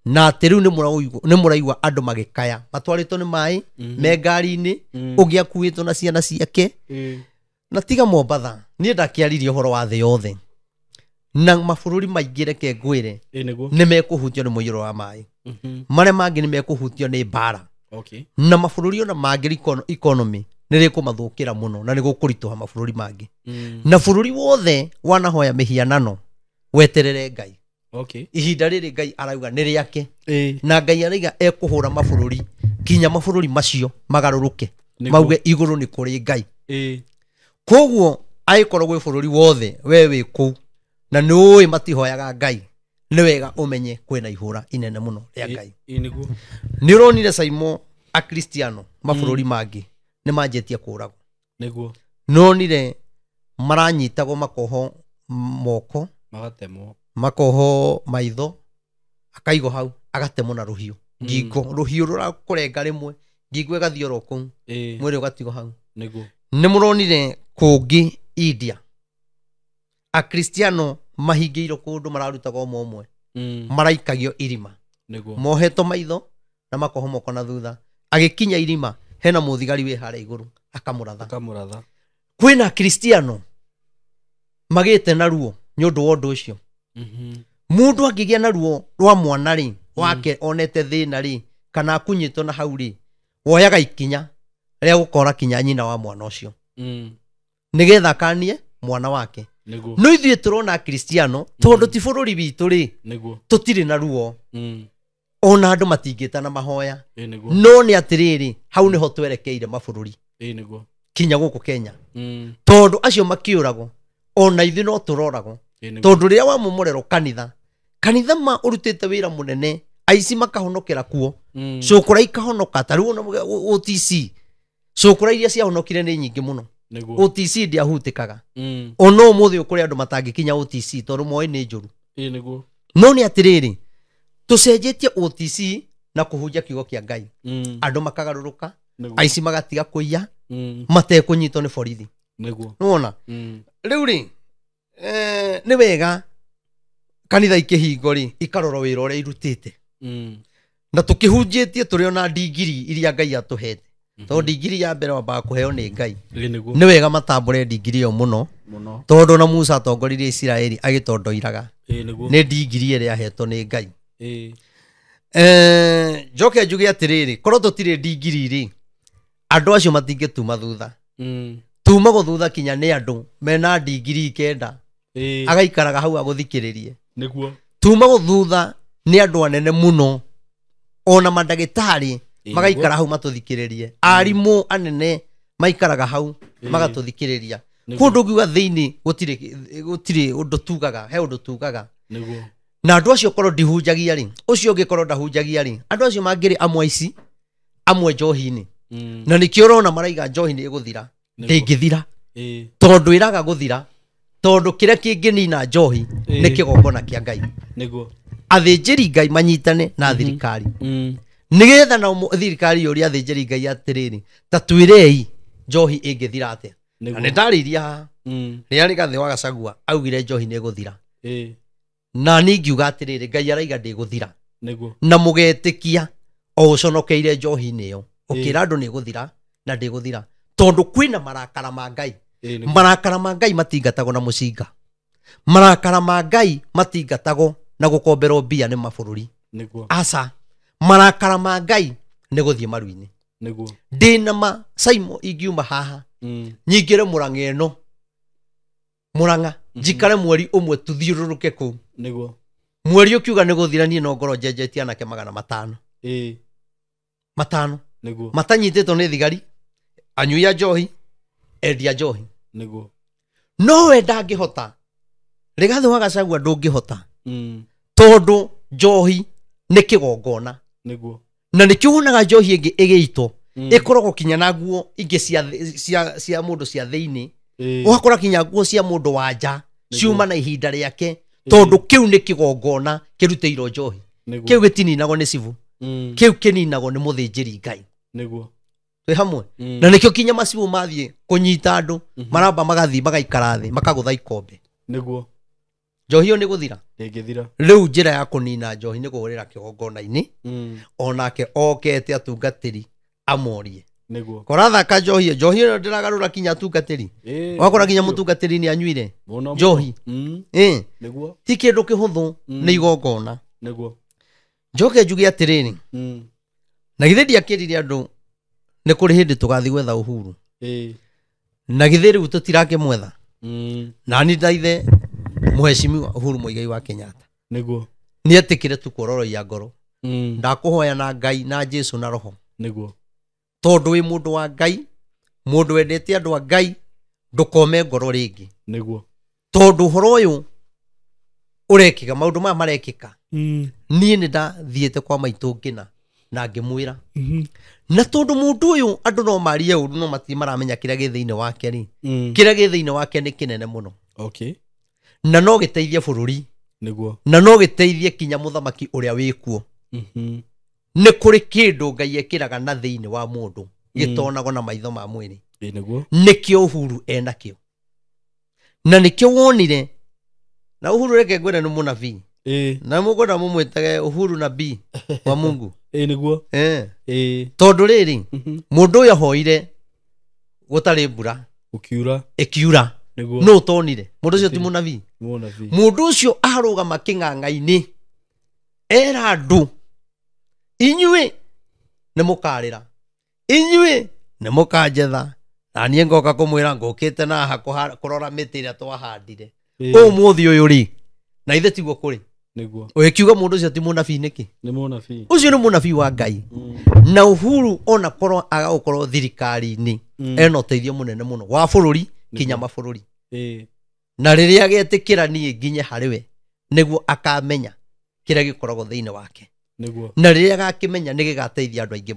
na atĩ rĩu nĩ mũraigua andũ magĩkaya matwarĩtwo nĩ maĩ me ngari-inĩ ũngĩ akuĩtwo na ciana ciake na tiga Mombatha niĩ ndakĩaririe ũhoro wa thĩ yothe na mabũrũri maingĩ reke ngwĩre nĩ mekũhutio nĩ mũiyũro wa maĩ marĩa mangĩ nĩ mekũhutio nĩ mbara Okay. Na mabũrũri ona mangĩ economy nĩ rĩkũmathũkĩra mũno na nĩ gũkũritũha mabũrũri mangĩ. Na bũrũri wothe wanahoya mĩhianano weterere Ngai. Okay. Ihinda rĩrĩ Ngai arauga nĩ rĩake. Na Ngai arauga ekũhũra mabũrũri kinya mabũrũri macio magarũrũke. Mauge igũrũ nĩ kũrĩ Ngai. Koguo agĩkorwo gwĩ bũrũri wothe we wĩ kũu na nĩ ũĩ matihoyaga Ngai, nĩ wega ũmenye kwĩna ihũra inene mũno rĩa Ngai. Nĩ ũronire Saimo akristiano mabũrũri mangĩ nĩ manjĩtie kũragwo. Nĩ ũronire maranyitagwo makoho moko, makoho maitho, akaigwo hau agatemwo na rũhiũ. Ngingo rũhiũ rũrakũrenga rĩmwe, ngingo ĩgathiĩ oro kũu, mwĩrĩ ũgatigwo hau. Nĩ mũronire kũngĩ India akristiano mahingĩirwo kũndũ mararutaga ũmwe ũmwe, maraikagio irima, mohetwo maitho na makoho moko na thutha. Agĩkinya irima hena mũthigari wĩ harĩa igũrũ akamũratha. Kwĩna akristiano magĩte na ruo nĩ ũndũ wa ũndũ ũcio. Mũndũ angĩgĩa na ruo rwa mwana rĩ wake onete thĩna rĩ kana akunyĩtwo na hau rĩ, woyaga ikinya rĩa gũkora kinya nyina wa mwana ũcio nĩgetha akanie mwana wake. No ithuĩ tũrona akristiano tondũ ti bũrũri witũ rĩ tũtirĩ na ruo, ona andũ matingĩtana mahoya. No nĩ atĩrĩrĩ, hau nĩho twerekeire mabũrũri kinya gũkũ Kenya, tondũ acio makĩũragwo ona ithuĩ no tũroragwo. Tondũ rĩrĩa wamomorerwo kanitha ma ũrutĩte wĩra mũnene, aici makahonokera kuo, cũkũra ikahonoka. Ta rĩu OTC cũkũra iria ciahonokire nĩ nyingĩ mũno. OTC ndiahutĩkaga. Ona ũmũthĩ ũkũrĩ andũ matangĩkinya OTC tondũ moĩ nĩ njũru. No nĩ atĩrĩrĩ, tũcenjetie OTC na kũhunjia kiugo kĩa Ngai, andũ makagarũrũka, aici magatiga kũiya, matekũnyitwo nĩ borithi. Nĩwona rĩu rĩ nĩ wega kanitha ikĩhingo rĩ ikarora wĩra ũrĩa irutĩte, na tũkĩhunjĩtie tũrĩ ona ndigiri iria Ngai atũhete. Tondũ ndigiri ya mbere wambaga kũheo nĩ Ngai. Nĩ wega matambũre ndigiri ĩyo mũno, tondũ na Musa atongoririe Isiraeli agĩtondoiraga nĩ ndigiri ĩrĩa yahetwo nĩ Ngai. Njoke njuge atĩrĩrĩ, korwo tũtirĩ ndigiri rĩ andũ acio matingĩtuma thutha. Tumagwo thutha kinya nĩ andũ mena ndigiri 9 agaikaraga hau agũthikĩrĩrie. Tumagwo thutha nĩ andũ anene mũno, ona mandagĩtarĩ magaikara hau matũthikĩrĩrie, arimũ anene maikaraga hau magatũthikĩrĩria. Kũndũ ũngiuga thĩinĩ gũtirĩ ũndũ tugaga, he ũndũ tugaga. Na andũ acio korwo ndihunjagia rĩ, ũcio ũngĩkorwo ndahunjagia rĩ, andũ acio mangĩrĩ amwe aici, amwe njohi-inĩ, na nĩkĩo ũrona maraiga njohi nĩ ĩgũthira. Ndĩngĩthira tondũ ĩraga gũthira, tondũ kĩrĩa kĩngĩnina njohi nĩ kĩgongona kĩa Ngai. Athĩnjĩri Ngai manyitane na thirikari, nĩgetha na thirikari yũria athĩnjĩri Ngai atĩrĩrĩ, ta twĩrei njohi ĩngĩthira atĩa. Na nĩ ndarĩirie haha rĩrĩa Rigathĩ wa Gachagua augire njohi nĩ ĩgũthira, na niĩ ngiuga atĩrĩrĩ, Ngai araiga ndĩgũthira, na mũgetĩkia o ũconokeire njohi-inĩ ĩyo, ũkĩra andũ nĩ ĩgũthira na ndĩgũthira. Tondũ kwĩna marakara ma Ngai. Marakara ma Ngai matingatagwo na mũcinga. Marakara ma Ngai matingatagwo na gũkomberwo mbia nĩ mabũrũri. Aca, marakara ma Ngai nĩ gũthiĩ maru-inĩ. Ndĩna ma Saimo ingiuma haha nyingĩre Mũrang'a ĩno, Mũrang'a njikare mweri ũmwe tuthiũrũrũke kũu. Mweri ũkiuga nĩ gũthira, niĩ no ngorwo njenjetie anake 500 matanyitĩtwo nĩ thigari, anyui a njohi, endia njohi. No we ndangĩhota, Rigathĩ wa Gachagua ndũngĩhota, tondũ njohi nĩ kĩgongona. Na nĩkĩo wonaga njohi ĩngĩ ĩgĩitwo ĩkoragwo kinya na nguo ingĩ cia mũndũ cia thĩinĩ, ũgakora kinya nguo cia mũndũ wa nja ciuma na ihinda rĩake, tondũ kĩu nĩ kĩgongona kĩrutĩirwo njohi. Kĩu gĩtininagwo nĩ cibu, kĩu kĩninagwo nĩ mũthĩnjĩri Ngai. Twĩ hamwe? Na nĩkĩo kinya macibu mathiĩ kũnyita andũ maramba magathiĩ magaikara thĩ makagũtha ikombe. Njohi ĩyo nĩ gũthira. Rĩu njĩra ya kũnina njohi nĩ kũhũrĩra kĩgongona-inĩ, onake okete atungatĩri amorie. Korathaka njohi ĩyo ndĩragarũra kinya atungatĩri, wakora kinya mũtungatĩri nĩ anyuire njohi. Ti kĩndũ kĩhũthũ, nĩ igongona. Njoke njuge atĩrĩrĩ, na githä ndiakärire andå nä kå rä hä ndä tå gathi gwetha Uhuru na githä rä u tå tirakä mwetha nani ndaithe Mheshimiwa Uhuru Muigai wa Kenyatta niguo nä etä kä re tu kuororoia ngoro ndakå hoya na Ngai na Jesu na roho niguo tondå wä må ndå wa Ngai må ndå wendete andå a Ngai ndåkome ngoro rä ngä niguo tondå horo å yå å rekä ka maå ndå maya marekä ka niä nä ndathiä te kwa maitå ngä na ngä mwä ra na tondå må ndå å yå andå no marie å ru no matirä maramenya kä rä a gä thä inä wake rä kä rä a gä thä inä wake nä kä nene må no na no gä teithie bå rå ri na no gä teithie kinya må thamaki å rä a wä kuo nä kå rä kä ndå Ngai ekä raga na thä inä wa må ndå gä tonagwo na maitho ma mwä rä nä kä o Uhuru enakä o na nä kä o wonire na Uhuru reke ngwä re nä må nabii na må ngwenda må mwä tage Uhuru nabii wa Mungu niguo tondå rä rä må ndå å yå ahoire gå tarä mbura ä kiura no tonire må ndå å cio ti må nabii må ndå å cio arå gama kä ng'ang'a-inä era andå inyuä nä må karä ra inyuä nä må kanjetha na niä ngoka kå mwä ra ngå kä te naha kå rora mä tä ä rä a twahandire å må thä å yå rä na ithe tiguo kå rä å kiuga må ndå å cio ti må nabii nä kä å cio nä må nabii wa Ngai na Uhuru ona korwo agagå korwo thirikari-inä ena å teithio må nene må no wa bå rå ri kinya mabå rå ri na rä rä a getä kä ra niä nginye harä we nä guo akamenya kä rä a gä koragwo thä inä wake na rä rä a gakä menya nä gä gateithia andå aingä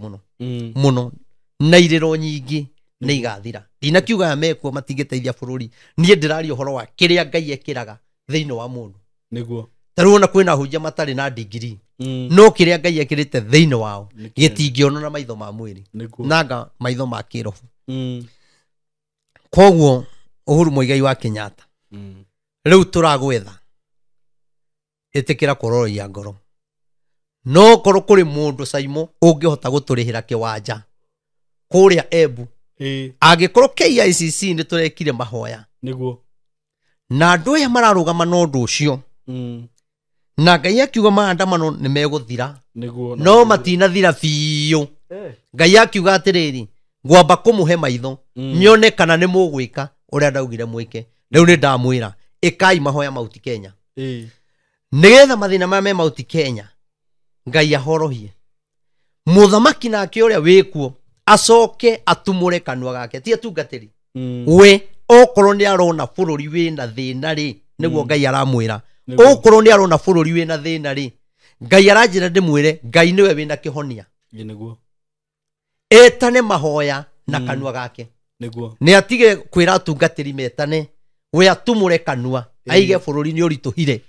må no na irä ro nyingä nä igathira ndinakiuga aya mekuo matingä teithia bå rå ri niä ndä raria å horo wa kä rä a Ngai ekä raga thä inä wa må ndå tarä ona kwä na hunjia matarä na ndigiri no kä rä a Ngai ekä rä te thä inä wao gä tingä ona na maitho ma mwä rä nanga maitho ma kä roho koguo Uhuru Muigai wa Kenyatta rä u tå ragwetha ä tä kä ra kå roroia ngoro no korwo kå rä må ndå caimo å ngä hota gå tå rä hä ra kä wanja kå rä a Embu angä korwo KICC nä tå rekire mahoya na andå aya mararå gama na å ndå å cio na Ngai akiuga maandamano nä megå thira no matinathira biå Ngai akiuga atä rä rä ngwamba kå må he maitho nyone kana nä må gwä ka å rä a ndaugire mwä ke rä u nä ndamwä ra ä kai mahoya mauti Kenya nä getha mathä na maya me mauti Kenya Ngai ahorohie må thamaki nake å rä a wä kuo acoke atumå re kanua gake ti atungatä ri we okorwo nä arona bå rå ri wä na thä na rä nä guo Ngai aramwä ra okorwo nä arona bå rå ri wä na thä na rä Ngai aranjä ra ndä mwä re Ngai nä we wä na kä honia etane mahoya na kanua gake nä atige kwä ra atungatä ri metane we atumå re kanua aige bå rå ri nä å ritå hire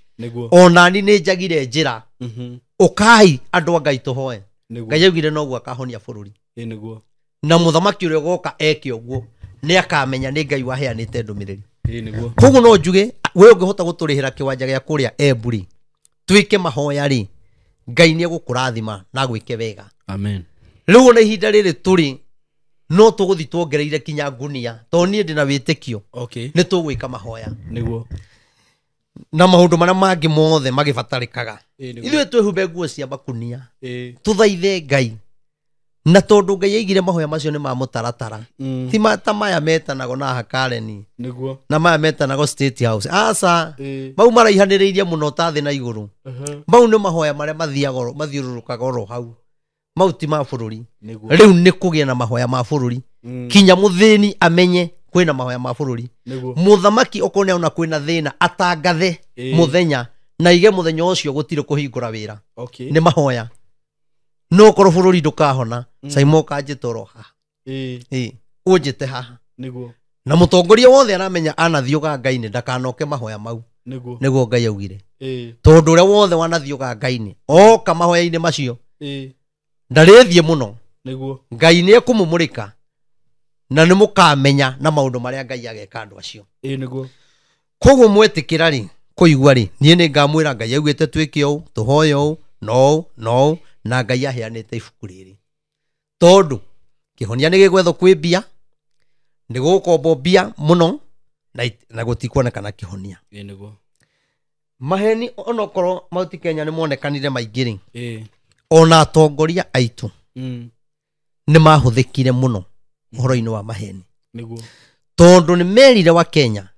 onani nä njagire njä ra å kai andå a Ngai tå hoe Ngai augire noguo akahonia bå rå ri na må thamaki å rä a goka eke å guo nä akamenya nä Ngai waheanä te ndå mä rä ri koguo no njuge we å ngä hota gå tå rä hä ra kä wanja gä a kå rä a Embu rä twä ke mahoya rä Ngai nä egå kå rathima na gwä ke wega rä u ona ihinda rä rä tå rä no tå gå thi tuongereire kinya ngunia to niä ndä na wä tä kio nä tå gwä ka mahoya na maå ndå marä a mangä mothe magä batarä kaga ithuä twä humbe nguo cia makunia tå thaithe Ngai na tondå Ngai aigire mahoya macio nä ma må taratara ti ta maya metanago na Hakareni na maya metanago State House aca mau maraihanä rä irie må no ta thä na igå rå mau nä mahoya marä a mathiå rå rå kaga oro hau mau ti ma bå rå ri rä u nä kå gä a na mahoya ma bå rå ri kinya må thä ni amenye kwä na mahoya ma bå rå ri må thamaki okorwo nä aona kwä na thä na atangathe må thenya na ige må thenya å cio gå tirä kå hingå ra wä ra nä mahoya no korwo bå rå ri ndå kahona caimo kanjä toro haha å njä te haha na må tongoria wothe aramenya anathiå ga Ngai-inä ndakanoke mahoya mau nä guo Ngai augire tondå å rä a wothe wanathiå ga Ngai-inä oka mahoya-inä macio ndarä thiä må no Ngai nä ekå må må rä ka na nä må kamenya na maå ndå marä a Ngai ageka andå acio koguo mwetä kä ra rä kå igua rä niä nä ngamwä ra Ngai augä te twä ke å tå hoye å no na Ngai aheanä te ibuku rä rä tondå kä honia nä gä gwethwo kwä mbia nä gå kombo mbia må no na gå tikuonekana kä honia maheni onokorwo mauti Kenya nä monekanire maingä rä ona atongoria aitå nĩ mahũthĩkire mũno ũhoro-inĩ wa maheni tondũ nĩ merire wa Kenya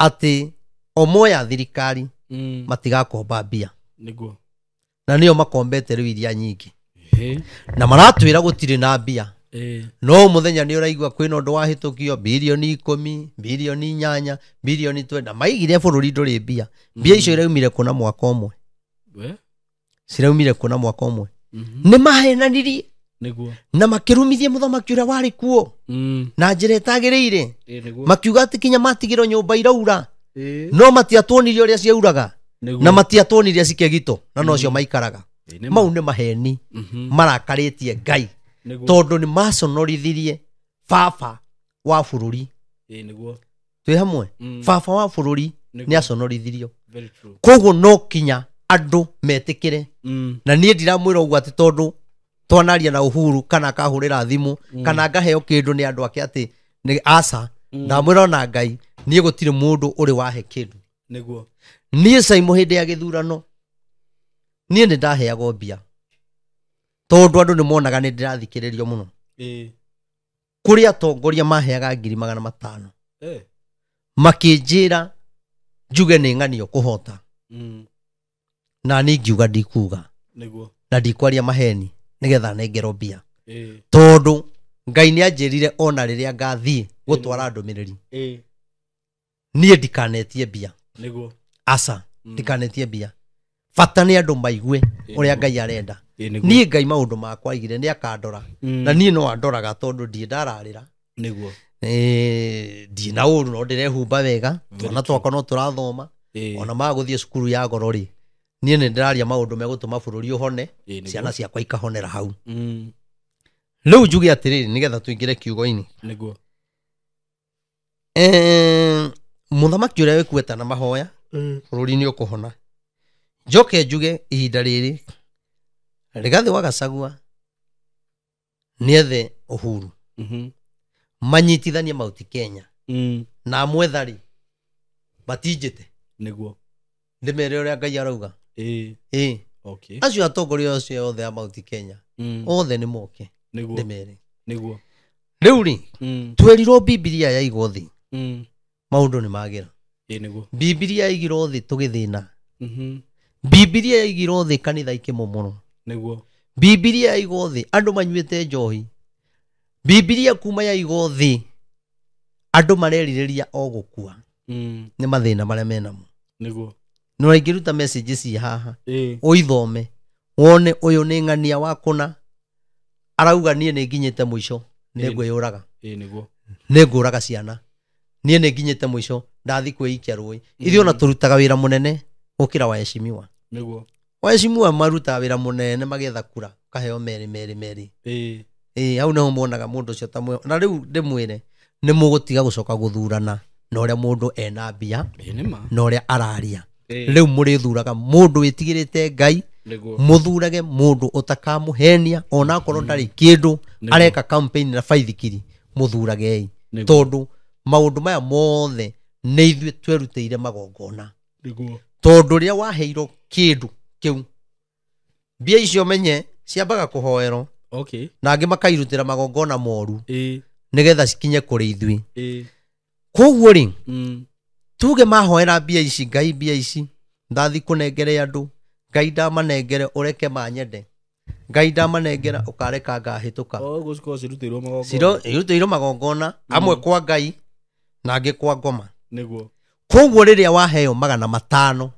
atĩ o moya thirikari matigakomba mbia na nĩo makombete rĩu iria nyingĩ na maratwĩra gũtirĩ na mbia no mũthenya nĩ ũraigua kwĩna ũndũ wahĩtũkio bilioni 10 bilioni 8 bilioni 20 maigire bũrũri ndũrĩ mbia mbia icio iraumire kuna mwaka ũmwe ciraumire kuna mwaka ũmwe nĩ mahenanirie na makĩrumithie mũthamaki ũrĩa warĩ kuo na njĩra ĩtagĩrĩire makiuga atĩ kinya matigĩrwo nyũmba iraura no matiatuonirie ũrĩa ciauraga na matiatuonirie cikegito na nocio maikaraga mau nĩ maheni marakarĩtie Ngai tondũ nĩ maconorithirie baba wa bũrũri twĩ hamwe baba wa bũrũri nĩ aconorithirio koguo no kinya andũ metĩkĩre na niĩ ndiramwĩra ũguo atĩ tondũ twanaria na Uhuru kana kahũrĩra thimũ kana ngaheo kĩndũ nĩ andũ ake atĩ nĩ aca ndamwĩra na Ngai niĩ gũtirĩ mũndũ ũrĩ wahe kĩndũ niĩ Simon hĩndĩ ya gĩthurano niĩ nĩ ndaheagwo mbia tondũ andũ nĩ monaga nĩ ndĩrathikĩrĩrio mũno kũrĩ atongoria maheaga 500,000 makĩnjĩra njuge nĩ ng'anio kũhota na niĩ ngiuga ndikuga na ndikwaria maheni nĩgetha nengerwo mbia tondũ Ngai nĩ anjĩrire ona rĩrĩa ngathiĩ gũtwara ndũmĩrĩri niĩ ndikanetie mbia aca ndikanetie mbia bata nĩ andũ maigue ũrĩa Ngai arenda niĩ Ngai maũndũ makwa aigire nĩ akandora na niĩ no andoraga tondũ ndiĩ ndararĩra ndiĩ na ũru no ndĩrehumba wega twana twakwa no tũrathoma ona magũthiĩ cukuru ya goro rĩ niĩ nĩ ndĩraria maũndũ megũtũma bũrũri ũhone ciana ciakwa ikahonera hau rĩu njuge atĩrĩrĩ nĩgetha tũingĩre kiugo-inĩ mũthamaki ũrĩa wĩkuĩte na mahoya bũrũri nĩ ũkũhona njoke njuge ihinda rĩrĩ Rigathi wa Gachagua niethe Uhuru manyitithanie Mount Kenya na mwethari batinjĩte ndĩmere ũrĩa Ngai arauga acio atongoria acio othe a Mount Kenya othe nĩ moke ndĩmere rĩu rĩ twerirwo Biblia yaigwo thĩ maũndũ nĩ magĩra Biblia yaigirwo thĩ tũgĩthĩna Biblia yaigirwo thĩ kanitha ikĩmomoro Biblia yaigwo thĩ andũ manyuĩte njohi Biblia kuma yaigwo thĩ andũ marerirĩria o gũkua nĩ mathĩna marĩa menamo no ingĩruta message ci haha ũithome wone ũyũ nĩ ng'ania wa kũna arauga niĩ nĩ nginyĩte mũico nĩngwĩyũraga nĩngũraga ciana niĩ nĩ nginyĩte mũico ndathi kwĩikia rũĩ ithuĩ ona tũrutaga wĩra mũnene gũkĩra waheshimiwa waheshimiwa marutaga wĩra mũnene magetha kura kaheo merĩ hau nĩho monaga mũndũ ũcio ta na rĩu ndĩmwĩre nĩ mũgũtiga gũcoka gũthurana na ũrĩa mũndũ ena mbia na ũrĩa araria rĩu mũrĩthuraga mũndũ wĩtigĩrĩte Ngai mũthurage mũndũ ũtakamũhenia ona akorwo ndarĩ kĩndũ areka campaign na baithikiri mũthuragei tondũ maũndũ maya mothe nĩ ithuĩ twerutĩire magongona tondũ rĩrĩa waheirwo kĩndũ kĩu mbia icio menye ciambaga kũhoerwo na angĩ makairutĩra magongona moru nĩgetha cikinye kũrĩ ithuĩ koguo rĩ tuge mahoera mbia ici Ngai mbia ici ndathi kũnengere andũ Ngai ndamanengere ũreke manyende Ngai ndamanengera ũkareka ngahĩtũka irutĩirwo magongona amwe kwa Ngai na angĩ kwa ngoma koguo rĩrĩa waheo 500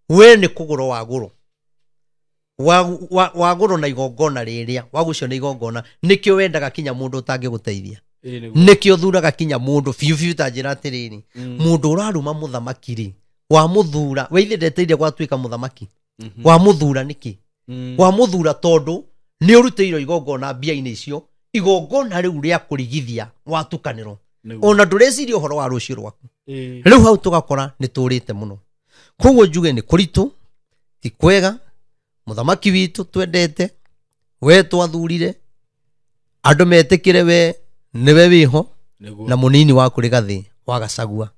we nĩ kũgũrwo wagũrwo na igongona rĩrĩa wagucio na igongona nĩkĩo wendaga kinya mũndũ ũtangĩgũteithia nĩkĩo thuraga kinya mũndũ biũ ta njĩra atĩrĩrĩ mũndũ ũraruma mũthamaki rĩ wa mũthura we ithe ndeteire gwatuĩka mũthamaki wa mũthura nĩkĩ wa mũthura tondũ nĩ ũrutĩirwo igongona mbia-inĩ icio igongona rĩu rĩa kũrigithia watukanĩrwo ona ndũreciria ũhoro wa rũciũ rwaku rĩu hau tũgakora nĩ tũrĩte mũno koguo njuge nĩ kũritũ ti kwega mũthamaki witũ twendete we twathurire andũ metĩkĩre we nĩwe wĩho na mũnini waku Rigathi wa Gachagua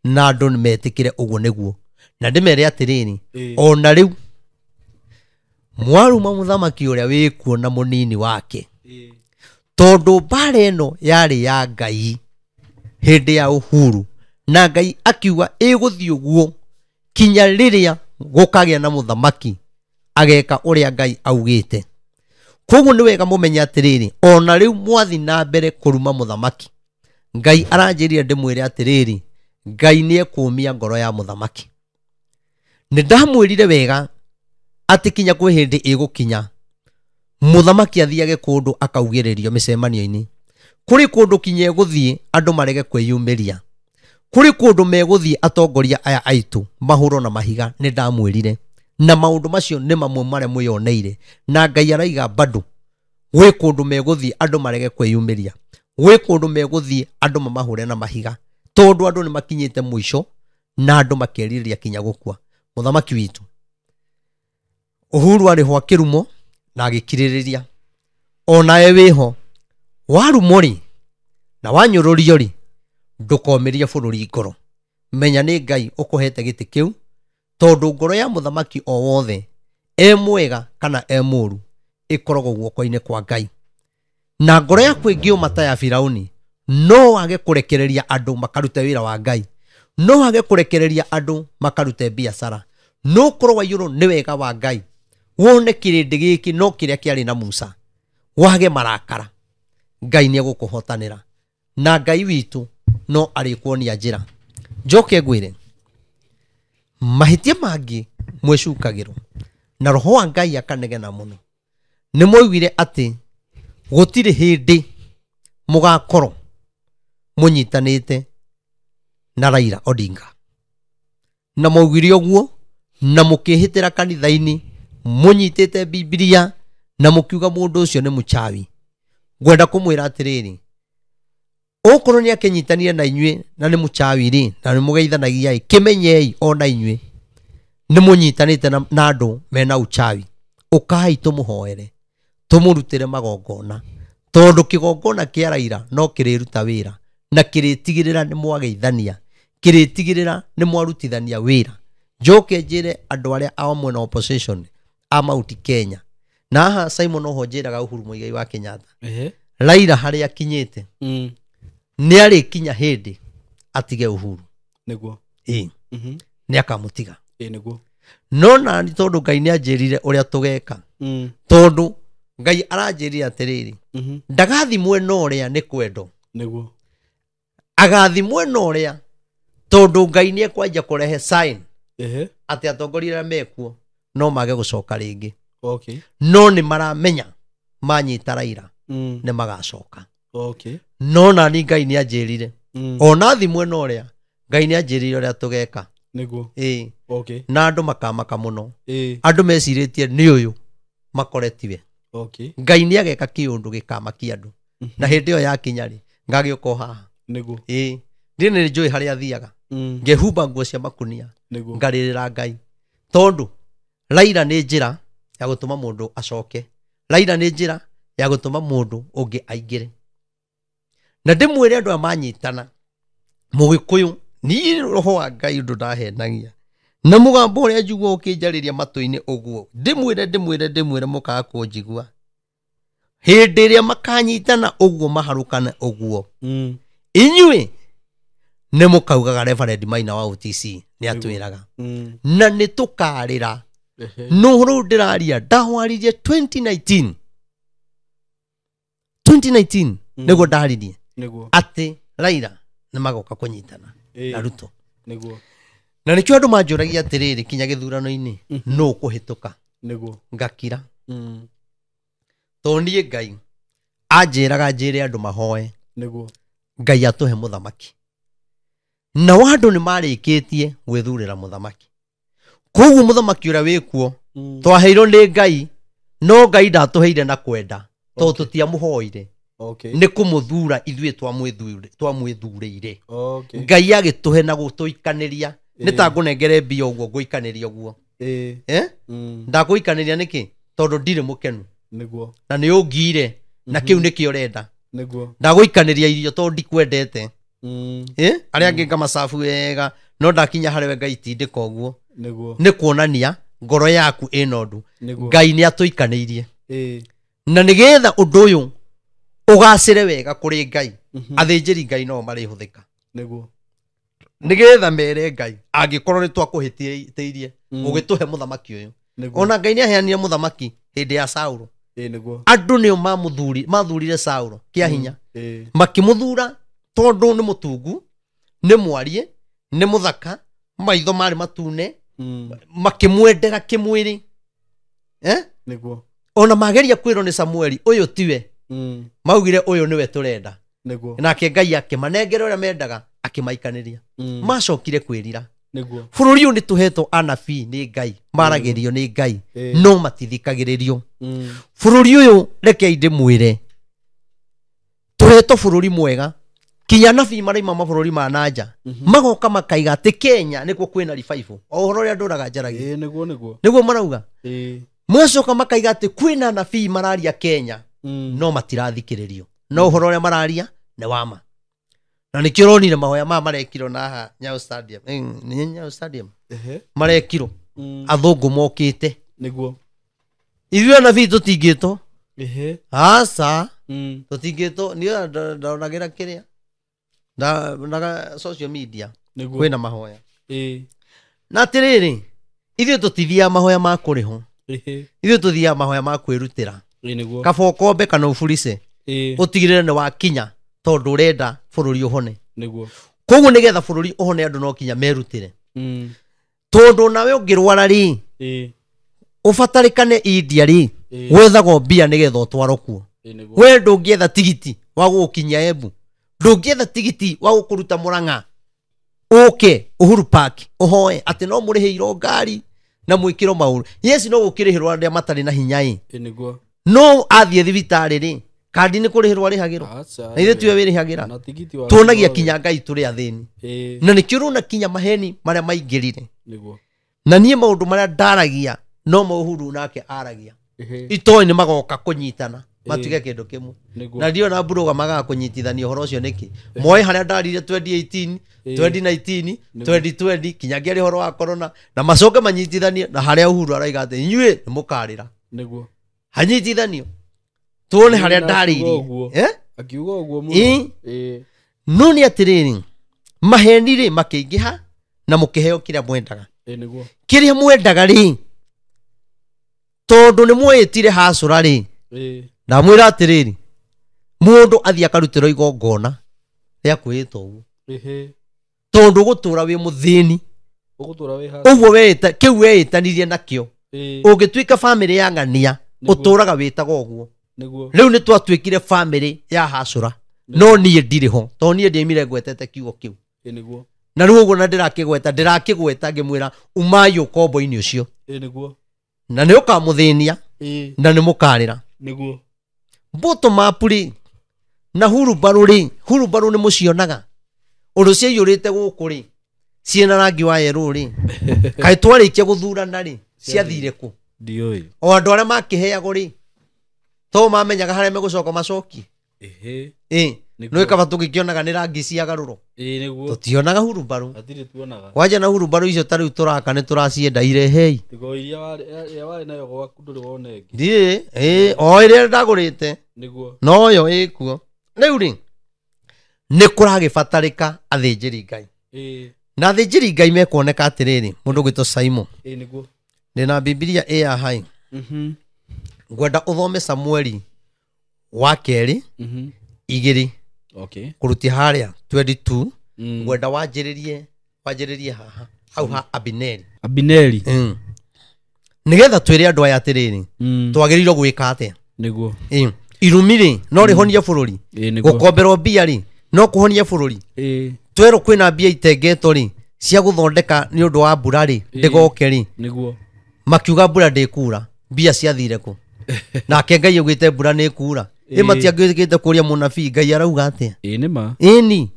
na andũ metĩkĩre ũguo nĩguo na ndĩmere atĩrĩrĩ ona rĩu mwaruma muthamaki uria wikuo na munini wake tondu mbara ino yari ya Ngai hindi ya Uhuru na Ngai akiuga iguthii uguo kinya riria gukagia na muthamaki ageka uria Ngai augite. Koguo ni wega mumenye atiriri ona riu mwathi na mbere kuruma muthamaki Ngai aranjirire ndimwire atiriri Ngai ni ekumia ngoro ya muthamaki. Ni ndamwirire wega ati kinya kwi hindi igukinya muthamaki athiage kundu akaugiririo micemanio-ini. Kuri kundu kinye guthii andu marege kwiyumiria. Kuri kundu meguthii atongoria aya aitu mahuro na mahiga. Ni ndamwirire na maundu macio ni mamwe mare muyoneire na Ngai araiga bado gwi kundu meguthii andu marege kwiyumiria. Gwi kundu meguthii andu mamahure na mahiga tondu andu ni makinyite mwisho na andu makeriria kinya gukua. Muthamaki witu Uhuru ari ho akirumo na agikiririria ona e wiho warumori na wanyururio ri ndukomeria bururi ngoro. Menya ni Ngai ukuhete giti kiu tondu ngoro ya muthamaki o wothe e mwega kana e muru ikorogo guoko-ini kwa Ngai. Na ngoro yaku ingiuma ta ya Firauni no age kurekereria andu makarute wira wa Ngai. No age kurekereria andu makarute biashara. No korwa yuro ni wega wa Ngai wone kirindi giki no kiria kiari na Musa wage marakara. Ngai ni egukuhotanira na Ngai witu no arikuonia njira. Njoke ngwire mahitia mangi mwicukagirwo na roho wa Ngai akanegena muno. Ni moigire ati gutiri hindi mugakoro munyitanite na Raila Odinga na moigire oguo na mukihitira kanitha-ini munyitite Biblia na mukiuga mundu ucio ni muchawi. Gwenda kumwira atiriri okorwo ni akinyitanire na inyue na ni muchawi ri na ni mugeithanagia kimenyei ona inyue ni munyitanite na andu mena uchawi. Ukai tumuhoere tumurutire magongona tondu kigongona kia Raila no kiriruta wira na kiritigirira ni mwageithania kiritigirira ni mwarutithania wira. Njoke njire andu aria ao mwena opposition a Mount Kenya na aha Simon oho njiraga Uhuru Muigai wa Kenyatta Raila haria kinyite ni ari kinya hindi atige Uhuru niguo ni akamutiga niguo no na ni tondu Ngai ni anjirire uria tugeka tondu Ngai aranjirire atiriri ndagathimwe no uria ni kwendo niguo agathimwe no uria tondu Ngai ni ekwanja kurehe sign ati atongoria mekuo no mage gucoka ringi. Okay. No ni maramenya manyita Raila ni magacoka. Okay. No na ni Ngai ni anjirire ona thimwe no uria Ngai ni anjirire uria tugeka niguo okay. Na andu makamaka muno andu meciritie ni uyu makoretiwe. Okay. Ngai ni ageka kiundu gikamakia andu na hindi yo yakinya ri ngagioka haha niguo ndi ni njui haria athiaga ngehumba nguo cia makunia ngaririra Ngai tondu Raila ni njira ya gutuma mundu acoke. Raila ni njira ya gutuma mundu ungi aingire na ndimwire andu amanyitana mugikuyu ni roho wa Ngai ndu ndahenagia na mugambo uria njigua ukinjariria matu-ini uguo ndimwire mukaga kunjigua hindi iria makanyitana uguo maharukane uguo inyue ni mukaugaga Reverend Maina wa OTC ni atwiraga na ni tukarira no ru ndiraria ndahwaririe 2019 niguo ndaririe ati Raila ni magoka kunyitana na Ruto niguo na nikio andu manjuragia atiriri kinya githurano-ini no kuhituka niguo ngakira tonie Ngai anjiraga njire andu mahoe niguo Ngai atuhe muthamaki na wandu ni marikitie gwithurira muthamaki. Koguo muthamaki uria wikuo twaheirwo ni Ngai no Ngai ndatuheire na kwenda to tutiamuhoire ni kumuthura ithue twamwithurire Ngai agituhe na gutuikaniria ni ta ngunengere mbia uguo nguikaniria uguo ndaguikaniria niki tondu ndire mukenu niguo na ni ungire na kiu nikio renda niguo ndaguikaniria irio tondu ndikwendete aria angi ngamacabu wega no ndakinya hariwe Ngai tindika uguo niguo ni kuonania ngoro yaku ĩnondu Ngai nĩ atũikanĩirie na nĩgetha ũndũ ũyũ ũgacĩre wega kũrĩ Ngai athĩnjĩri Ngai no marĩhũthĩka nĩgetha mere Ngai angĩkorwo nĩ twakũhĩtĩirie ũgĩtũhe mũthamaki ũyũ ona Ngai nĩaheanire mũthamaki hĩndĩ ya Saũlũ andũ nĩo mathurire Saũlũ kĩa hinya makĩmũthura tondũ nĩ mũtungu nĩ mwarie nĩ mũthaka maitho marĩ matune makĩmwendera kĩmwĩrĩ ona mageria kwĩrwo nĩ Samueli ũyũ tiwe maugire ũyũ nĩwe tũrenda nake Ngai akĩmanengera ũrĩa mendaga akĩmaikanĩria macokire kwĩrira bũrũri ũyũ nĩ tũhetwo anabii nĩ Ngai maragĩrio nĩ Ngai no matithikagĩrĩrio bũrũri ũyũ rekei ndĩmwĩre tũhetwo bũrũri mwega kinya anabii maraima mabũrũri ma nanja magoka makaiga atĩ Kenya nĩkuo kwĩna revival o ũhoro ũrĩa ndũraga njaragia nĩguo marauga mwacoka makaiga atĩ kwĩna anabii mararia Kenya no matirathikĩrĩrio no ũhoro ũrĩa mararia nĩ wama na nĩkĩo ũronire mahoya maya marekirwo na haha Nyayo Stadium nĩ Nyayo Stadium marekirwo athũngũ mokĩte ithuĩ anabii tũtingĩtwo aca tũtingĩtwo niĩ ndonagĩra kĩrĩa ndaga social media kwĩna mahoya na atĩrĩrĩ ithuĩ tũtithiaga mahoya ma kũrĩhwo ithuĩ tũthiaga mahoya ma kwĩrutĩra kaba ũkombe kana ũburice ũtigĩrĩre nĩ wakinya tondũ ũrenda bũrũri ũhone koguo nĩgetha bũrũri ũhone andũ no kinya merutĩre tondũ nawe ũngĩrwara rĩ ũbatarĩkane India rĩ wethagwo mbia nĩgetha ũtwarwo kuo we ndũngĩetha tigiti wa gũkinya Embu ndũngĩetha tigiti wa gũkũruta Mũrang'a ũke Uhuru Park ũhoe atĩ no mũrĩhĩirwo ngari na mwĩkĩro maũru yes no gũkĩrĩhĩrwo arĩa matarĩ na hinya no athiĩ thibitarĩ rĩ kandi nĩ kũrĩhĩrwo arĩhagĩrwo na ithuĩ tiwe wĩrĩhagĩra tuonagia kinya Ngai tũrĩ athĩni na nĩkĩo ũrona kinya maheni marĩa maingĩrire na niĩ maũndũ marĩa ndaragia no mo Uhuru nake aragia itoĩ nĩ magoka kũnyitana matuge kĩndũ kĩmwe na ndio na mburuga magaga kũnyitithania ũhoro ũcio nĩkĩ moĩ harĩa ndarire 2018 2019 2020 kinyagia ũhoro wa corona na macoke manyitithanie na harĩa Uhuru araiga atĩ inyuĩ nĩ mũkarĩra hanyitithanio tuone harĩa ndarĩirie akiuga ũguo no nĩ atĩrĩrĩ maheni rĩ makĩingĩha na mũkĩheo kĩrĩa mwendaga kĩrĩa mwendaga rĩ tondũ nĩ mwĩtire hacũra rĩ ndamwĩra atĩrĩrĩ mũndũ athiĩ akarutĩrwo igongona rĩa kwĩĩta ũguo tondũ gũtũra wĩ mũthĩni ũguo kĩu weĩtanirie nakĩo ũngĩtuĩka bamĩrĩ ya ng'ania ũtũraga wĩtaga ũguo rĩu nĩ twatuĩkire bamĩrĩ ya hacũra no niĩ ndirĩ ho tondũ niĩ ndiaumire ngwetete kiugo kĩu na rĩu ũguo na ndĩrakĩgweta ngĩmwĩra umai ũkombo-inĩ ũcio na nĩ ũkamũthĩnia na nĩ mũkarĩra mboto mapuri na hurubaru nĩ mũcionaga ũndũ ciaiyũrĩte gũkũ rĩ ciĩna rangi wa yerũ rĩ kaĩ twarĩkia gũthurana rĩ ciathire kũ o andũ arĩa makĩheagwo rĩ to mamenyaga harĩa megũcoka macokie nĩ kaba tũgĩkĩonaga nĩ rangi ciagarũrwo tũtionaga hurubaru kwanja na hurubaru icio tarĩu tũraka nĩ tũracienda irehei o ĩrĩa ndagũrĩte noyo ĩkuo rĩu rĩ nĩ kũragĩbatarĩka athĩnjĩri Ngai na athĩnjĩri Ngai mekuoneka atĩrĩrĩ mũndũ gwĩtwo Simon ndĩna Bibilia ĩya hai ngwenda ũthome Samueli wa kerĩ 2 kũrutia harĩa 22 ngwenda wanjĩrĩrie haha hau ha Abineri nĩgetha twĩre andũ aya atĩrĩrĩ twagĩrĩirwo gwĩka atĩa irumi rĩ no rĩhonie bũrũri gũkomberwo mbia rĩ no kũhonie bũrũri twerwo kwĩna mbia itengetwo rĩ cia gũthondeka nĩ ũndũ wa mbura rĩ ndĩgoke rĩ makiuga mbura ndĩkura mbia ciathire kũ nake Ngai augĩte mbura nĩ kura matiangĩkĩte kũria mũnabii Ngai arauga atĩa ĩni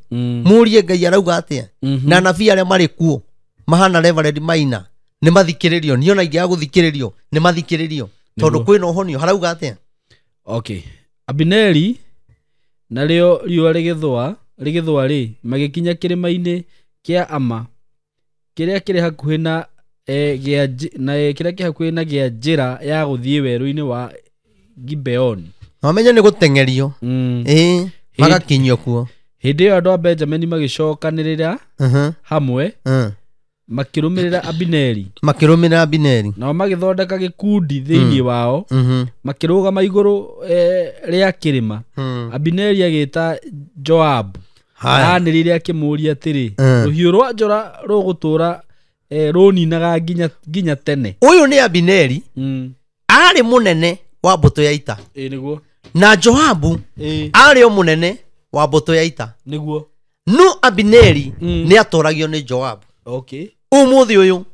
mũrie Ngai arauga atĩa na anabii arĩa marĩ kuo mahana Reverend Maina nĩ mathikĩrĩrio niona ingĩ ya gũthikĩrĩrio nĩ mathikĩrĩrio tondũ kwĩna ũhonio harauga atĩa Abineri narĩo riũa rĩgĩthũa rĩ magĩkinya kĩrĩma-inĩ kĩa Ama kĩrĩa kĩrĩ hakuhĩ na na kira kihakuĩ na gĩa njĩra ya gũthiĩ werũ-inĩ wa Gibeoni. Wamenya nĩ gũtengerio. Magakinyio kuo. Hĩndĩ ĩyo andũ a Benjamini magĩcokanĩrĩra hamwe makĩrũmĩrĩra Abineri. Nao magĩthondeka gĩkundi thĩinĩ wao makĩrũgama igũrũ rĩa kĩrĩma. Abineri agĩĩta Joabu aanĩrĩire akĩmũũria atĩrĩ, rũhiũ rwa njora rũgũtũũra rũninaga nginya tene. Ũyũ nĩ Abineri arĩ mũnene wa mbũtũ ya ita. Nĩguo. Na Joabu arĩ o mũnene wa mbũtũ ya ita. Nĩguo. No Abineri nĩ atũragio nĩ Joabu. Okay. Ũmũthĩ ũyũ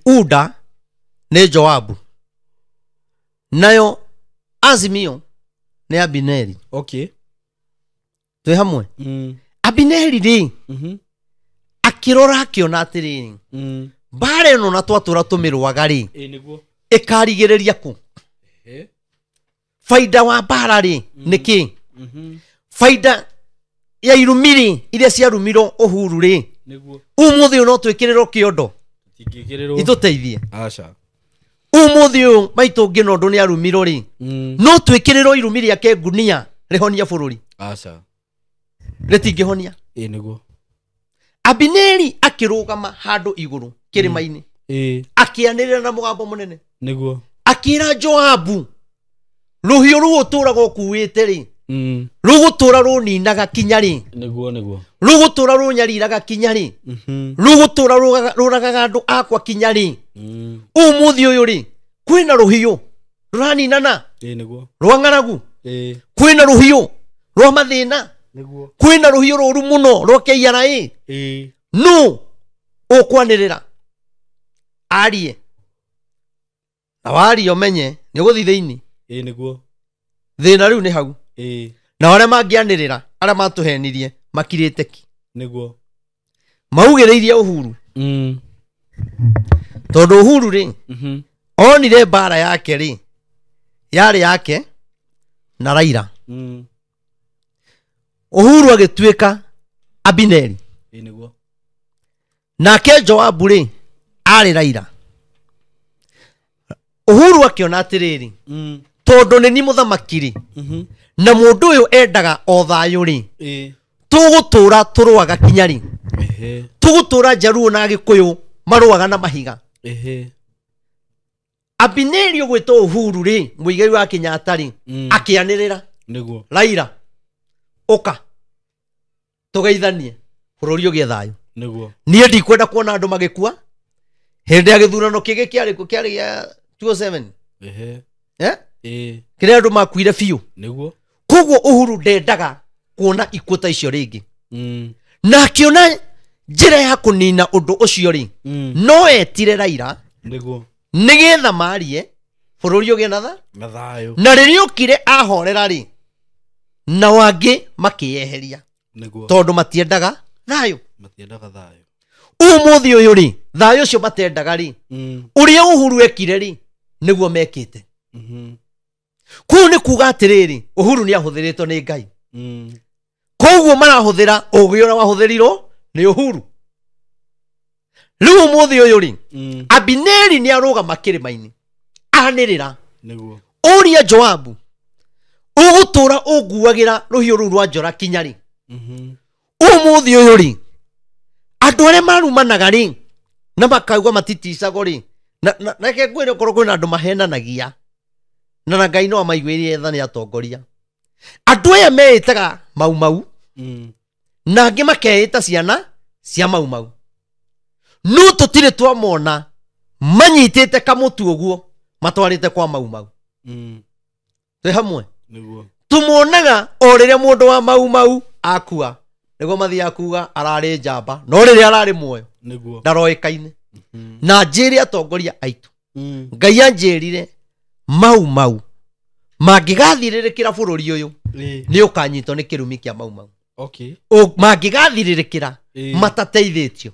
Uda nĩ Joabu. Nayo Azimio nĩ Abineri. Okay. Twĩ hamwe. Abineri rĩ akĩrora akĩona atĩrĩrĩ, mbara ĩno na twatũra tũmĩrũaga rĩ ĩkarigĩrĩria kũ? Faida wa mbara rĩ nĩkĩ? Faida ya irumi rĩ iria ciarumirwo Uhuru rĩ ũmũthĩ ũyũ no twĩkĩrĩrwo kĩondo itũteithie. Ũmũthĩ ũyũ maitũ Ngĩnondo nĩ arumirwo rĩ no twĩkĩrĩrwo irumi rĩake ngunia rĩhonia bũrũri rĩtingĩhonia. Abineri akĩrũgama handũ igũrũ kĩrĩma-inĩ akĩanĩrĩra na mũgambo mũnene akĩra Joabu, rũhiũ rũgũtũũraga ũkuĩte rĩ rũgũtũũra rũninaga kinya rĩ, rũgũtũũra rũnyariraga kinya rĩ, rũgũtũũra rũragaga andũ akwa kinya rĩ. Ũmũthĩ ũyũ rĩ kwĩna rũhiũ rũraninana rwa ng'aragu, kwĩna rũhiũ rwa mathĩna, kwĩna rũhiũ rũru mũno rwa KRA. No ũkwanĩrĩra arie na waria ũmenye nĩ gũthiĩ thĩinĩ. Thĩna rĩu nĩ hau. Na arĩa mangĩanĩrĩra arĩa matũhenirie makirĩte ki maugĩrĩirie Uhuru. Tondũ Uhuru rĩ onire mbara yake rĩ yarĩ yake na Raila. Uhuru agĩtuĩka Abineri. Nake Joabu rĩ arĩ Raila. Uhuru akĩona atĩrĩrĩ, tondũ nĩ ni mũthamaki rĩ na mũndũ ũyũ endaga o thayũ rĩ tũgũtũũra tũrũaga kinya rĩ, tũgũtũũra Njaruo na Gĩkũyũ marũaga na mahiga. Abineri ũgwĩtwo Uhuru rĩ mũigai wa Kenyatta rĩ akĩanĩrĩra, Raila ũka tũgeithanie bũrũri ũgĩe thayũ. Niĩ ndikwenda kuona andũ magĩkua hĩndĩ ya gĩthurano kĩgĩ kĩarĩ gĩa 2007 kĩrĩa andũ makuire biũ. Koguo Uhuru ndendaga kuona ikuũ ta icio rĩngĩ na akĩona njĩra ya kũnina ũndũ ũcio rĩ no etire Raila nĩgetha marie bũrũri ũgĩe na thayũ. Na rĩrĩa okire ahorera rĩ na wangĩ makĩyeheria tondũ matiendaga thayũ. Ũmũthĩ ũyũ rĩ thayũ ũcio matendaga rĩ ũrĩa Uhuru ekire rĩ nĩguo mekĩte. Kũu nĩ kuga atĩrĩrĩ Uhuru nĩ ahũthĩrĩtwo nĩ Ngai. Koguo marahũthĩra ũgĩ ũrĩa wahũthĩrirwo nĩ Uhuru. Rĩu ũmũthĩ ũyũ rĩ Abineri nĩ arũgama kĩrĩma-inĩ anĩrĩra ũria Joabu, ũgũtũũra ũnguagĩra rũhiũ rũu rwa njora kinya rĩ. Ũmũthĩ ũyũ rĩ andũ arĩa marumanaga rĩ na makauga matiticagwo rĩ na kengwĩre korwo kwĩna andũ mahenanagia na Ngai no amaiguĩrie tha nĩ atongoria. Andũ aya meĩtaga Mau Mau na angĩ makeĩta ciana cia Mau Mau. No tũtirĩ twamona manyitĩte kamũtu ũguo matwarĩte kwa Mau Mau. Twĩ hamwe? Tũmonaga o rĩrĩa mũndũ wa Mau Mau akua nĩguo mathiaga kuga ararĩ njamba, no rĩrĩa ararĩ muoyo ndaroĩkaine. Na njĩre atongoria aitũ Ngai anjĩrire Mau Mau mangĩgathirĩrĩkĩra bũrũri ũyũ nĩ ũkanyitwo nĩ kĩrumi kĩa Mau Mau. Mangĩgathirĩrĩkĩra matateithĩtio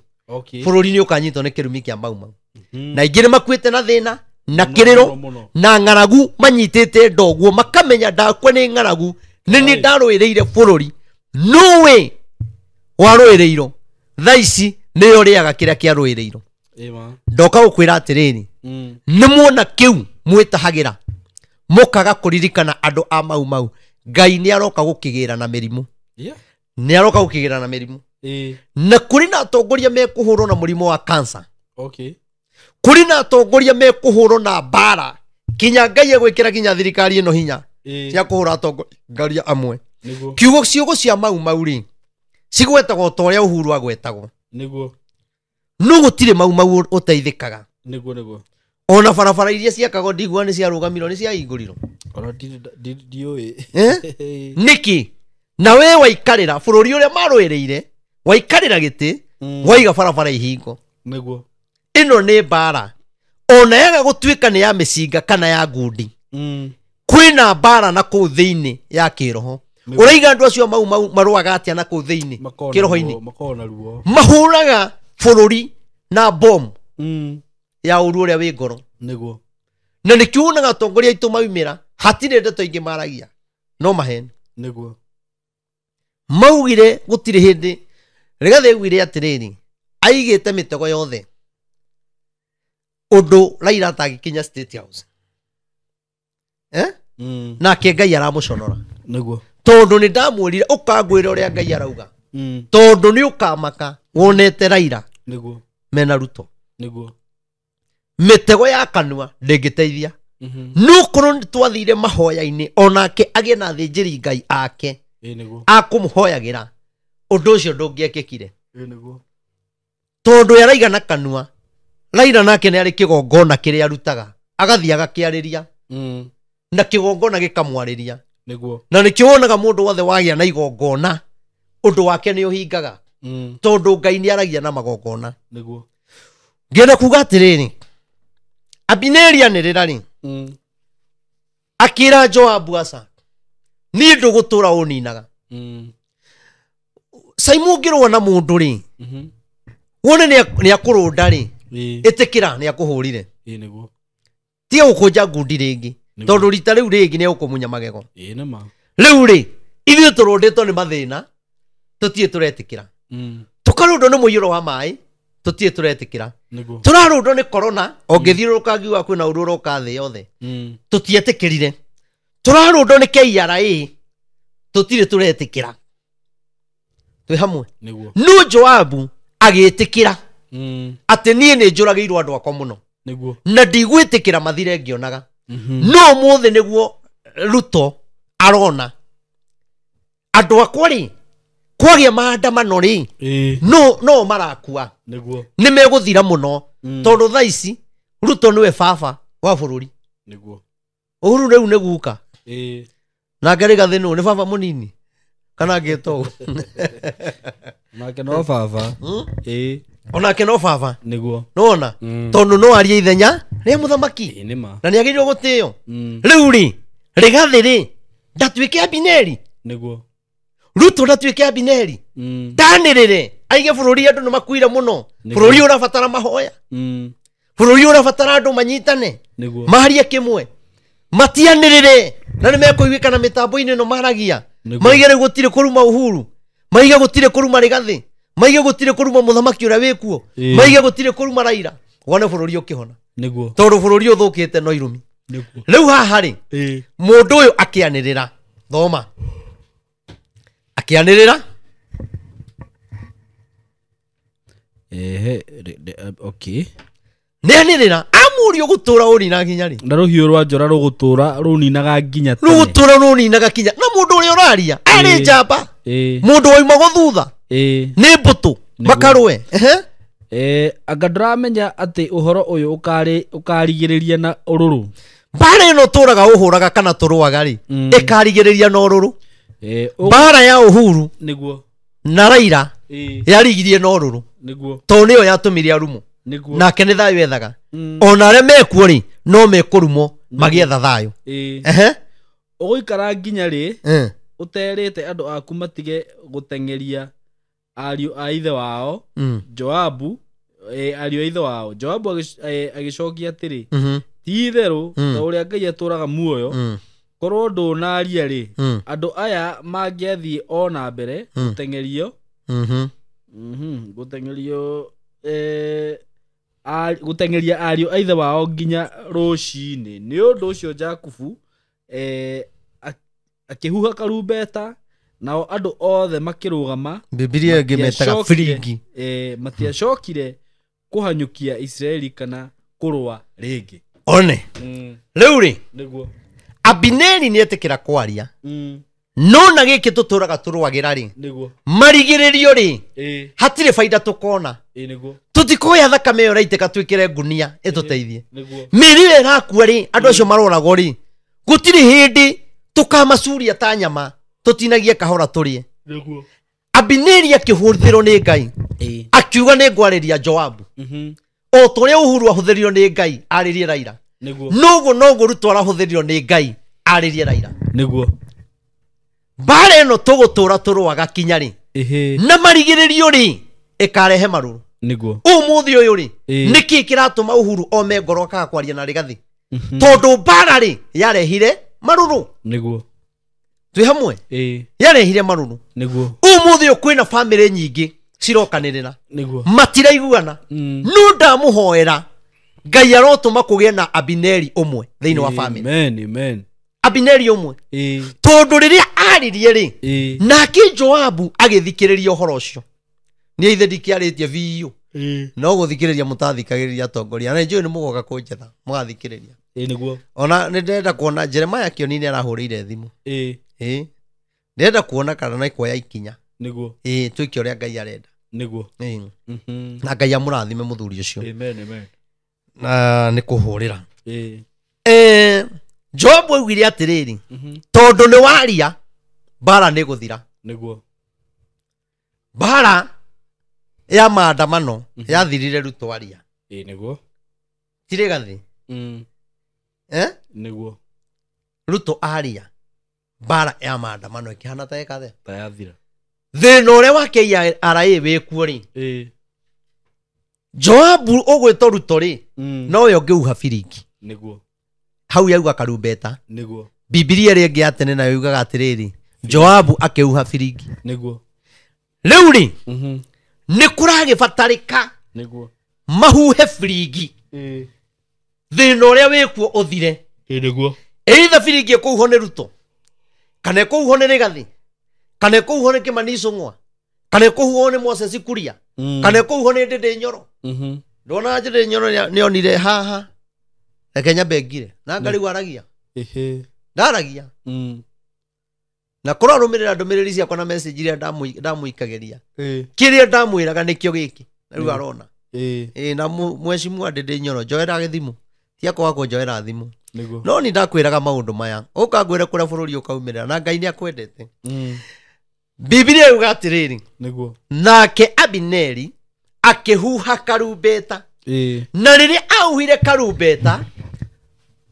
bũrũri nĩ ũkanyitwo nĩ kĩrumi kĩa Mau Mau. Na ingĩ nĩ makuĩte na thĩna na kĩrĩro na ng'aragu manyitĩte ndoguo makamenya ndakwe nĩ ng'aragu nĩ niĩ ndarũĩrĩire bũrũri. Nowe warũĩrĩirwo thaa ici nĩyo rĩaga kĩrĩa kĩarũĩrĩirwo. ndoka gukwira atiriri nimuona kiu mwitahagira mukaga kuririkana andu a mau Ngai ni aroka gukigira na mirimu ni aroka gukigira na mirimu na kuri na atongoria mekuhurwo na murimu wa cancer kuri na atongoria mekuhurwo na bara kinya Ngai egwikira kinya thirikari ino hinya cia kuhura atongoria amwe kiugo ciugo cia mau ri cigwetagwo ta uria Uhuru agwetagwo no gutire mau uteithikaga ona barabara iria ciakagwo ndigwa ni cia rugamirwo ni cia hingurirwo niki na we waikarira bururi uria marwiriire waikarira giti waiga barabara ihingo ino ni bara ona yaga gutwika ni ya micinga kana ya ngundi kwina bara na kuu thiini ya kiroho uraiga andu acio mau marwaga atia na kuu thiini kiroho-ini mahuraga bururi na bomb ya uru uria wi ngoro na nikiunaga atongoria aitu maumira hatire ndeto ingi maragia no maheni maugire gutire hindi Rigathi augire atiriri aigite mitego yothe undu Raila atagikinya State House nake Ngai aramuconora tondu ni ndamwirire ukangwira uria Ngai arauga tondu ni ukamaka wonete Raila mena Ruto mitego ya kanua ndingiteithia nukorwo twathire mahoya-ini onake agie na thinjiri Ngai ake akumuhoyagira undu ucio ndungiekekire tondu yaraiga na kanua Raila nake ni ari kigongona kiria arutaga agathia agakiariria na kigongona gikamwariria na nikiwonaga mundu wothe wagia na igongona undu wake ni uhingaga tondu Ngai ni aragia na magongona ngenda kuga atiriri Abineri anirira ri akira Joabu aca ni ndugutura uninaga Saimu ngirwo na mundu ri wone ni akurunda ri itikira ni akuhurire ti ukunja ngundi ringi tondu rita riu ringi ni ukumunya magego riu ri ithuĩ turunditwo ni mathina tutie turetikira tukarundwo ni muiyuro wa mai tutie turetikira turarundwo ni corona ongithiuruka ngiuga kwina ururo ukathi yothe tutietikirire turarundwo ni KRA tutire turetikira twi hamwe no Joabu agitikira ati nie ni njuragiirwo andu akwa muno na ndigwitikira mathire ngionaga no muthe niguo Ruto arona andu akwa ri kwagia maandamano ri no marakua ni meguthira muno tondu thaa ici Ruto niwe baba wa bururi Uhuru riu ni guka na Rigathi ni baba munini kana ngeto nake no baba onake no baba niguo nona tondu no aria ithenya ria muthamaki na ni agirirwo gutio riu ri Rigathi ri ndatwike Abineri niguo Ruto ndatwike Abineri ndanirire aige bururi andu ni makuire muno bururi urabatara mahoya bururi urabatara andu manyitane maharie kimwe matianirire na ni mekuiguikana mitambo-ini no maragia maigere gutire kuruma Uhuru maige gutire kuruma Rigathi maige gutire kuruma muthamaki uria wikuo maige gutire kuruma Raila wone bururi ukihona tondu bururi uthukite no irumi riu haha ri mundu uyu akianirira thoma akianirira okay neanirira amurio gutura unina nginya ri na ruhiu rwa njora rugutura runinaga nginya tene rugutura runinaga kinya na mundu uria uraria ari njamba mundu oima guthutha ni mbutu makarwe anga ndramenya ati uhoro uyu ukarigiriria na ururu bara ino turaga uhuraga kana turwaga ri ikarigiriria na ururu bara ya Uhuru niguo na Raila yarigirie na ururu niguo to niyo yatumire arumo nake ni thayo ethaga ona aria mekuo ri no mekurumo magietha thayo uguikara nginya ri uterite andu aku matige gutengeria ariu a ithe wao Joabu ariu a ithe wao Joabu agicokia atiri ti itheru ta uria Ngai aturaga muoyo korwo ndunaria ri andu aya mangiathie ona mbere gutengerio gutengeria ario aithe wao nginya rucini ni undu ucio Jakubu akihuha karumbeta nao andu othe makirugama Biblia ngimetaga frigi matiacokire kuhanyukia Israeli kana kurwa ringi one riu ri niguo Abineri ni etikira kwaria no na giki tuturaga turwagira ri niguo marigiririo ri hatire faida tukona niguo tutikoya thakame yo raiteka twikire ngunia ituteithie miriwe rakua ri andu acio marorago ri gutiri hindi tukamasuria ta nyama tutinagie kahora turie niguo Abineri akihuthirwo ni Ngai akiuga ni ngwariria Joabu o turia Uhuru ahuthirio ni Ngai aririe Raila niguo noguo Ruto arahuthirio ni Ngai aririe Raila niguo bare no tugutura turwaga kinya ri na marigiririo ri ikarehe maruru niguo umuthi uyu ri niki kiratuma Uhuru ome ngoro ka kwaria na Rigathi tondu bara ri yarehire maruru niguo twi hamwe yarehire maruru niguo umuthi kwina family nyingi cirokanirira niguo matiraiguana no ndamuhoera Ngai arotuma kugie na Abineri umwe thiini wa family amen Abineri umwe tondu riria aririe ri nake Joabu agithikiriria uhoro ucio ni ithe ndikiaritie biu no guthikiriria mutathikagiriria tongoria na njui ni mugoka kunjetha mugathikiriria niguo ona ni ndenda kuona Jeremiah Kionini arahurire thimu ndenda kuona kana na ikoya ikinya niguo twike uria Ngai arenda niguo na Ngai amurathime muthuri ucio amen na ni kuhurira Job augire atiriri tondu ni waria bara ni guthira niguo bara ya maandamano yathirire Ruto aria niguo tire gathi niguo Ruto aria bara ya maandamano ikihana ta ekathe ta yathira thina uria wake ya arai wikuo ri Joabu ogwito Ruto ri no yo ngeuha firiki niguo hau yauga karumbeta niguo Biblia ri ngi atene na yugaga atiriri Joabu akeuha firiki niguo riu ri ni kurage batarika niguo mahuhe firiki thina uria wikuo uthire niguo either firiki kuuho ni Ruto kana kuuho ni Rigathi kana kuuho ni Kimani Sung'wa kana kuuho ni Moses Kuria kana kuuho ni Ndindi Nyoro ndona Ndindi Nyoro ni onire haha Kenya begire na ngari waragia ndaragia na kora rumirira ndumiriri cia kona message iria ndamuikageria kiria ndamwiraga nikio giki riu arona na mweshimwa Ndindi Nyoro joera githimu tia kwa kunjoera thimu no ni ndakwiraga maundu maya ukangwira kuria bururi ukaumirira na Ngai ni akwendete Biblia yuga atiriri niguo nake Abineri akihuha karumbeta na riria auhire karumbeta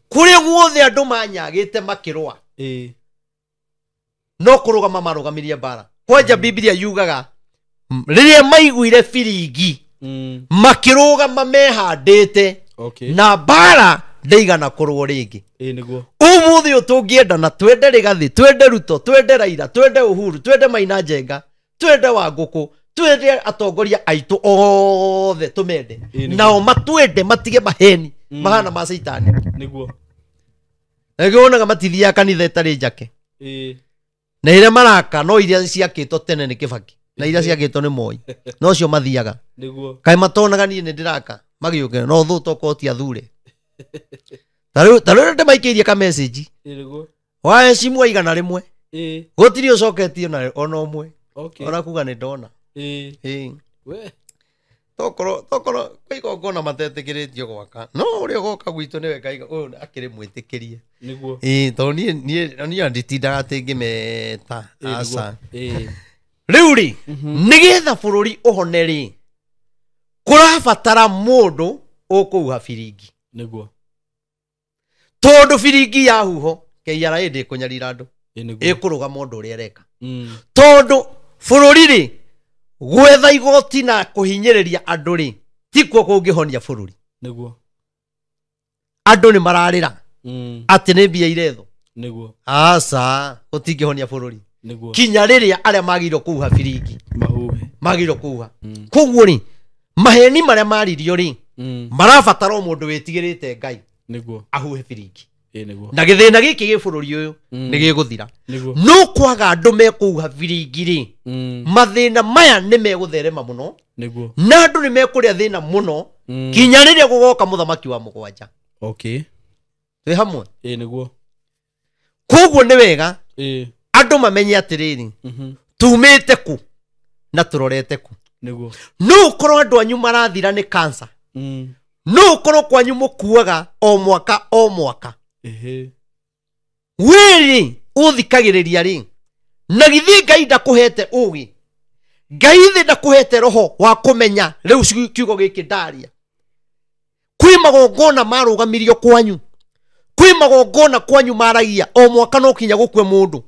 kuri guothe andu manyagite makirwa no kurugama marugamirie bara kwanja Biblia yugaga riria maiguire firigi makirugama mehandite na bara ndeigana kurwo ringi niguo umuthi utungienda na twende Rigathi twende Ruto twende Raila twende Uhuru twende Maina Njenga twende Wanguku twende atongoria aitu othe tumende nao matwende matige maheni mahana ma Saitani niguo egonaga matithia kanitha itari njake na ire maraka no iria ciakitwo tene ni Kibaki na iria ciakitwo ni Moi no cio mathiaga niguo kai matonaga ni ndiraka magiuke no thu tokoti athure taru ndemaikirie ka message niguo wa simu aigana rimwe gutiri ucoketio na ona umwe ona kuga ni ndona we tokoro kaigo ngona matetekiritio gwaka no uri goka gwitu niwe kaiga uyu akiri mwitikirie niguo to ni anditindaga tingimeta asa riu ri nigetha bururi uhone ri kurabatara mundu ukuha firigi niguo tondu firigi ya huho KRA ndi kunyarira andu ikuruga mundu uri areka tondu bururi ri gwetha igoti na kuhinyiriria andu ri tikwo kungihonia bururi niguo andu ni mararira ati ni mbia iretho niguo asa utingihonia bururi niguo kinya riria aria magiro kuha firigi mahuhe magiro kuha koguo ri maheni maria maririo ri marabatara mundu witigirite Ngai niguo ahuhe biringi niguo na githina giki gi bururi uyu ni giguthira no kwaga andu mekuha biringi ri mathina maya ni megutherema muno niguo na andu ni mekuria thina muno kinya riria gugoka muthamaki wa mugwanja okay twi hamwe niguo koguo ni wega andu mamenye atiriri tumite ku na turorete ku niguo no ukorwo andu anyu marathira ni cancer no ukorwo kwanyu mukuaga o mwaka wiri uthikagiriria ri na githi Ngai ndakuhete ugi Ngai thi ndakuhete roho wa kumenya riu kiugo giki ndaria kwi magongona marugamirio kwanyu kwi magongona kwanyu maragia o mwaka no kinya gukwe mundu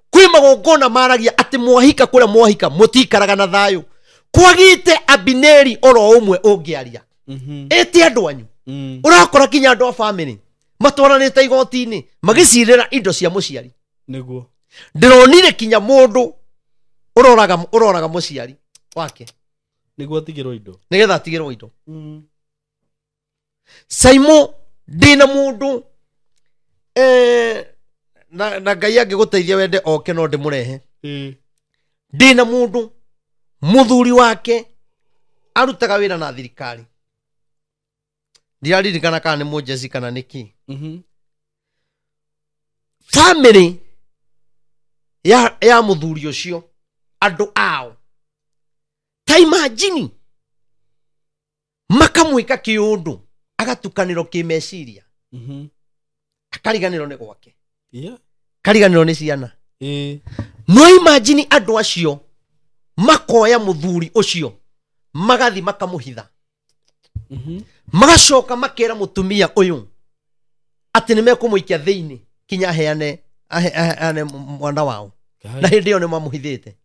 kwi magongona maragia ati mwahika kuria mwahika mutikaraga na thayu kwagite Abineri oro umwe ungiaria eti andu anyu urakora kinya andu a family matwaranite igoti-ini magicirira indo cia muciari niguo ndironire kinya mundu uroraga muciari wake niguo atigirwo indo nigetha atigirwo indo Saimo ndina mundu na Ngai angiguteithia wende oke no ndimurehe ndina mundu muthuri wake arutaga wira na thirikari ndiaririkana kana ni mujeci kana niki family ya muthuri ucio andu ao ta imagine makamwika kiundu agatukaniro kimeciria akariganiro ni gwake kariganiro ni ciana no imagine andu acio makoya muthuri ucio magathi makamuhitha magacoka makera mutumia uyu ati nimekumuikia thiini kinya heane mwana wao na hindi yo nimamuhithite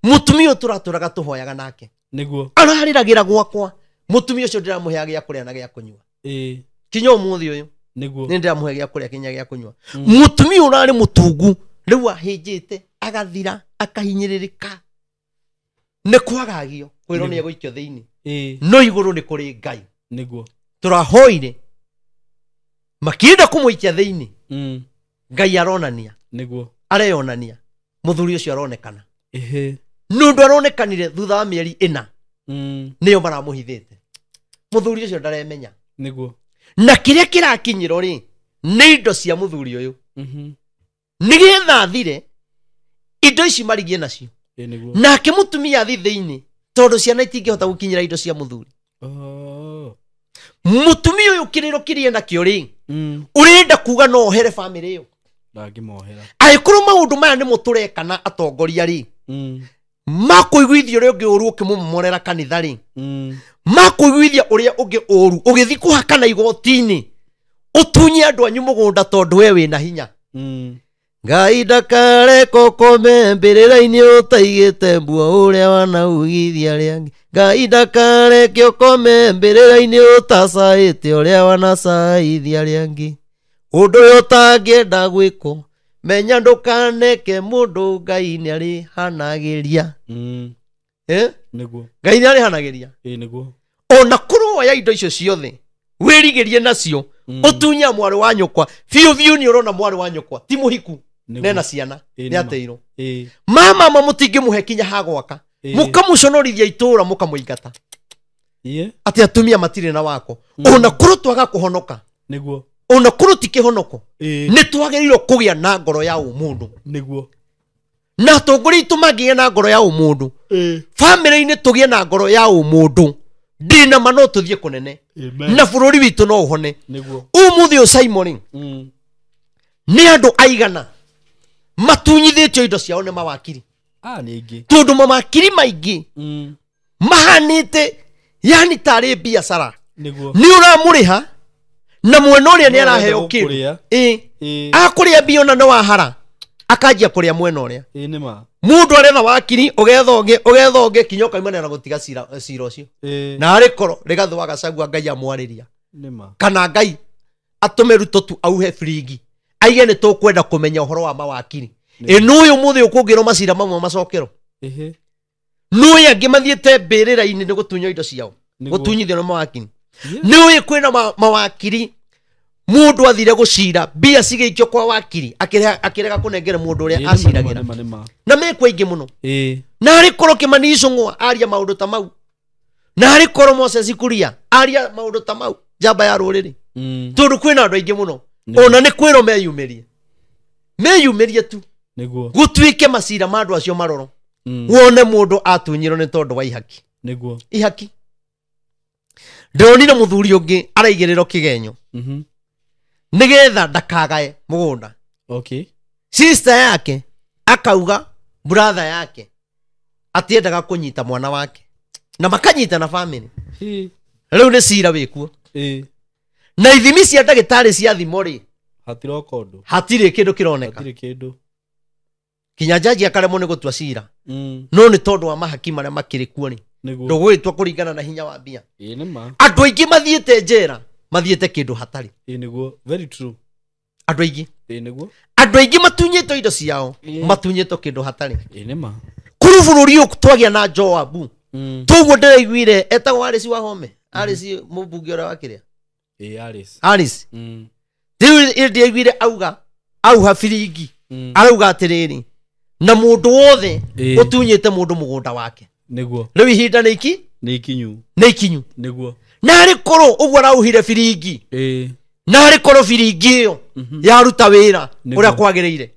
mutumia turaturaga tuhoyaga nake niguo arariragira gwakwa mutumia ucio ndiramuhea gia kuria na gia kunywa kinya umuthi uyu niguo ni ndiramuhea gia kuria kinya gia kunywa mutumia urari mutungu riu ahinjite agathira akahinyiririka ni kwagagio kwiro ni eguikio thiini no iguru ni kuri Ngai niguo turahoire makienda kumuikia thiini Ngai aronania niguo areyonania muthuri ucio aronekana nundu aronekanire thutha wa mieri 4 niyo maramuhithite muthuri ucio ndaremenya niguo na kiria kirakinyiro ri ni indo cia muthuri uyu nigetha thire indo ici marigie nacio nake mutumia athi thiini tondu ciana itingihota gukinyira indo cia muthuri mutumia uyu kiriro kirienda kio ri urenda kuga no ohere family iyo ndangimohera aikuru maundu maya ni muturekana atongoria ri makuiguithia uria ungi uru ukimumorera kanitha ri makuiguithia uria ungi uru ugithi kuhakana igoti-ini utunye andu anyu mugunda tondu we wina hinya Ngai ndakare kokome mbirira-ini utaigite mbuo uria wanaugithia riangi Ngai ndakare kiokome mbirira-ini utacaite uria wanacaithia riangi undu uyu utangienda gwiko menya ndukaneke mundu Ngai ni ari hanagiria niguo Ngai ni ari hanagiria niguo ona kuroya indo icio ciothe wirigirie nacio utunya mwari wa nyukwa fiu ni urona mwari wa nyukwa ti muhiku nena ciana ni ateiro mama mamutingimuhe kinya hagwaka mukamuconorithia itura mukamuingata ati atumia matire na wako ona kuru twaga kuhonoka niguo ona kuru tikihonoko ni twagerirwo kugia na ngoro ya umundu niguo na tongori itumagie na ngoro ya umundu family-ini tugie na ngoro ya umundu ndina mano tuthie kunene na bururi witu no uhone niguo umuthi o Simon ni andu aigana matunyithitio indo ciao ni mawakiri ni ingi tondu mawakiri maingi mahanite yani tari biashara niguo ni uramuriha na mwena uria ni araheo kindu akuria biona no wahara akajia kuria mwena uria nima mundu aretha wakiri ugetha ungi kinyoka imana na gutiga cira ucio na ari koro rigathwa gacagua Ngai amwariria nima kana Ngai atume rutotu auhe frigi aige ni tukwenda kumenya uhoro wa mawakiri nuyu muthi ukungiro macira mamwe macokero nuyu angi mathiete mbirira-ini ni gutunya indo ciao gutunyithio na mawakiri Niwe kwina mawakiri mundu athire gucira bia cigeikio kwa wakiri akirega kunengera mundu uria aciragira na mekwa ingi muno na ari koro Kimani Ichung'wa aria maundu ta mau na ari koro Moses Kuria aria maundu ta mau jamba ya ruriri tondu kwina andu aingi muno ona ni kwiro meyumirie tu niguo gutwike macira ma andu acio maroro wone mundu atunyirwo ni tondu wa ihaki niguo ihaki ndonire muthuri ungi araigiriro kigenyo nigetha ndakagae mugunda sister yake akauga brother yake atiendaga kunyita mwana wake na makanyita na family riu ni cira wikuo na ithimi cia ndagitari cia thimo ri hatire kindu kironeka kinya jaji akaremwo ni gutua cira no ni tondu wa mahaki maria makiri kuo ni ndugwitwa kuringana na hinya wa bia andu aingi mathiete njera mathiete kindu hatari very true andu aingi matunyitwo indo ciao matunyitwo kindu hatari kuru bururi uku twagia na Joabu toguo ndiraiguire etagwo Alice Wahome Alice mubunge ora wakiria Alice ndiu ndiraiguire auga firingi arauga atiriri na mundu wothe utunyite mundu mugunda wake niguo riu ihinda ni ikinyu niguo na ari koro uguo arauhire firingi na ari koro firingi iyo yaruta wira uria kwagiriire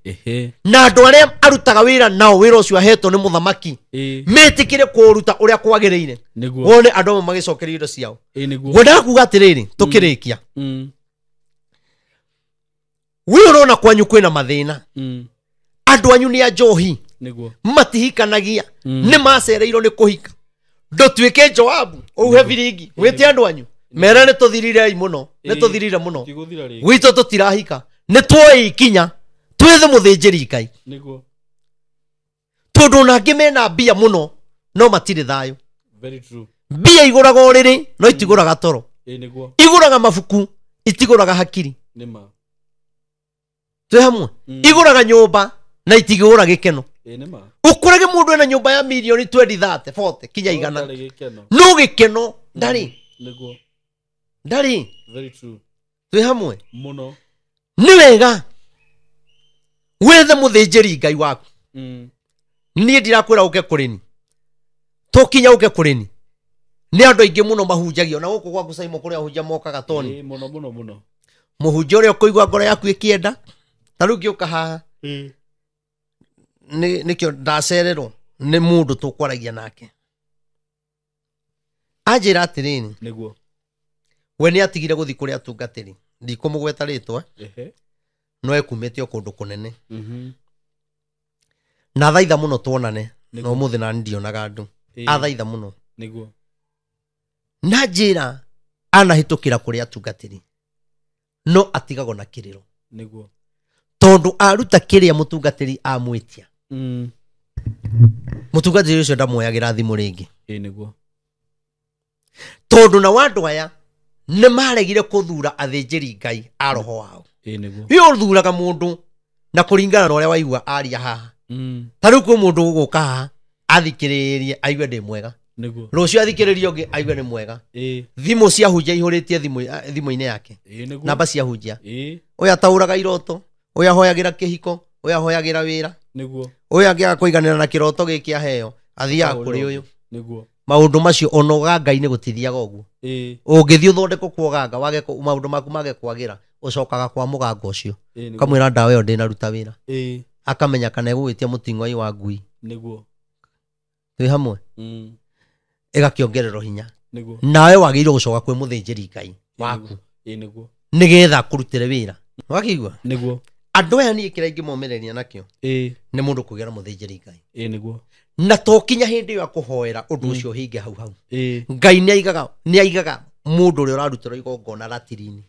na andu aria arutaga wira nao wira ucio ahetwo ni muthamaki metikire kuruta uria kwagiriire wone andu amwe magicokeria indo ciao ngwenda kuga atiriri tukirikia wi urona kwanyu kwina mathina andu anyu ni ajohi matihikanagia ni macereirwo ni kuhika ndutwike Joabu uhe firingi wite andu anyu mere ni tuthirire muno gwito tutirahika ni tuoi ikinya twethe muthinjiri Ngai niguo tondu nangi mena bia muno no matire thayo bia iguraga uriri no itiguraga toro iguraga mabuku itiguraga hakiri twe hamwe iguraga nyumba na itigura gikeno ukurage mundu ena nyumba ya milioni 20 30 40 kinya igana no gikeno ndari very true twe hamwe muno ni wega wethe muthinjiri Ngai waku nie ndirakwira uke kurini tukinya uke kurini ni andu aingi muno mahunjagio na guku gwaku Simon kuria hunja mokaga toni muno muhunjia uria kuigwa ngoro yaku ikienda taru ngiuka haha nikio ndacererwo ni mundu tukwaragia nake ajira atirini niguo we ni atigire guthi kuria tungatiri ndikumugweta ritwa no ekumetio kundu kunene na thaitha muno tuonane no muthi na ndionaga andu athaitha muno niguo na njira anahitukira kuria tungatiri no atigago na kiriro niguo tondu aruta kiria mutungatiri amwitia mutungatiri ucio ndamuoyagira thimu ringi niguo tondu na wandu aya ni maregire kuthura athinjiri Ngai a roho wao niguo yo thuraga mundu na kuringana na uria waigua aria haha taru ku mundu guka haha athikiririe aigwe ndi mwega niguo rucio athikiririe ungi aigwe ni mwega thimu cia hunjia ihuritie thimu-ini yake namba cia hunjia uya tauraga iroto uya hoyagira kihiko uya hoyagira wira niguo uya ngiaga kuiganira na kiroto giki aheo athia kuri uyu niguo maundu macio onoga Ngai ni gutithiaga uguo ungithio thondeko kuoganga wage maundu maku mage kwagira ucokaga kwa mugango ucio kamwira ndawa yo ndina ruta wira akamenya kana egwitia muting'oi wa ngui niguo twi hamwe igakiongerero hinya niguo nawe wagirwo gucoka kwi muthinjiri Ngai waku niguo nigetha kurutire wira wakigwa niguo andu aya ni kira ingi momereria nakio ni mundu kugira muthinjiri Ngai niguo na tokinya hindi ya kuhoera undu ucio hinge hau Ngai ni aigaga mundu uri urarutira igongona ratirini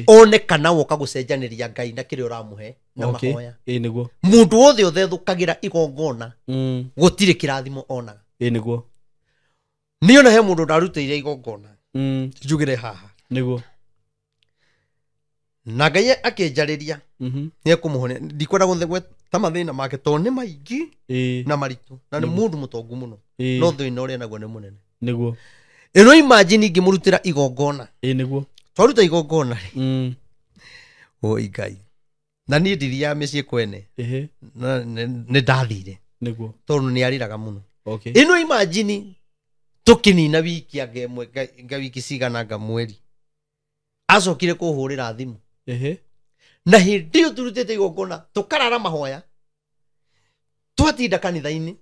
one kana woka gucenjaniria Ngai na kiri uramuhe na mahoya niguo mundu wothe uthethukagira igongona gutire kirathimo onaga niguo niona he mundu ndarutire igongona njugire haha niguo na Ngai akinjariria ni ekumuhonia ndikwenda guthegwe ta mathina make to ni maingi na maritu na ni mundu mutongu muno no thina uria naguo ni munene niguo eno imagine ngimurutira igongona niguo twaruta igongona oi Ngai na ni ndiria mĩciĩ kwene nĩ ndathire niguo tondu nĩ ariraga muno okay eno imagine tukinina wiki angemwe nga wiki cigana nga mweri acokire kuhurira thimu na hindi yo turutete igongona tukarara mahoya twatinda kanitha-ini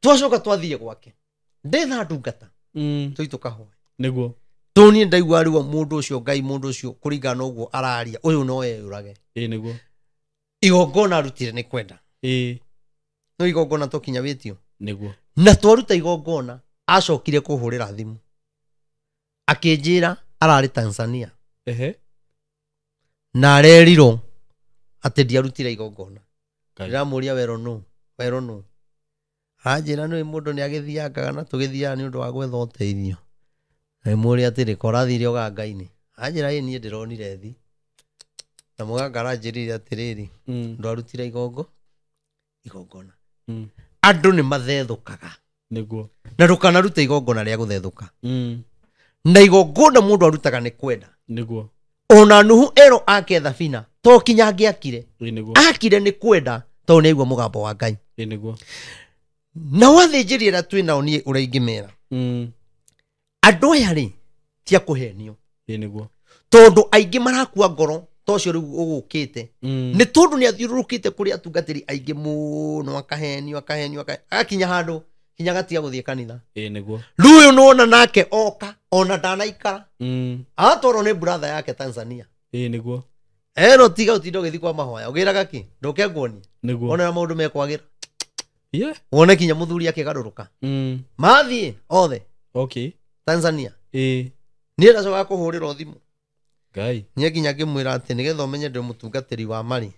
twacoka twathie gwake ndetha ndungata tui tukahoya niguo toni ndaigua riwa mundu ucio Ngai mundu ucio kuringana uguo araria uyu no yurage niguo igongona rutire ni kwenda no igongona tokinya witio niguo na twaruta igongona acokire kuhurira thimu akinjira arari Tanzania na areriro ati ndiarutire igongona ndiramuria wero no anjira no mundu ni agithiangaga na tugithiaga ni undu wa gwetha uteithio na muria atiri korathire oga Ngai-ini anjira ni ndironire thi na mugangara njirire atiriri ndwarutire igongona andu ni mathethukaga niguo na ndukanaruta igongona ria guthethuka na igongona mundu arutaga ni kwenda niguo ona Nuhu ero aketha bina to kinya angiakire niguo akire ni kwenda to ni aigua mugambo wa Ngai niguo na wathinjiri ra twina oni uraingimera andu aya ri tia kuhenio niguo tondu aingi marakua ngoro tocio riu ugukite ni tondu ni athiururukite kuri atungatiri aingi muno akahenio akinya handu kinya gatia guthie kanitha niguo ruyo nona nake oka ona ndanaikara atoro ni brother yake Tanzania niguo eno tiga utindo githi kwa mahoya ugiraga ki nduke nguoni niguo ona maundu mekwagira wone kinya muthuri akigaruruka mathie othe okay Tanzania ni ndacoka kuhurirwo thimu Ngai nie kinya ngimwira ati nigetha umenye ndi mutungatiri wa mari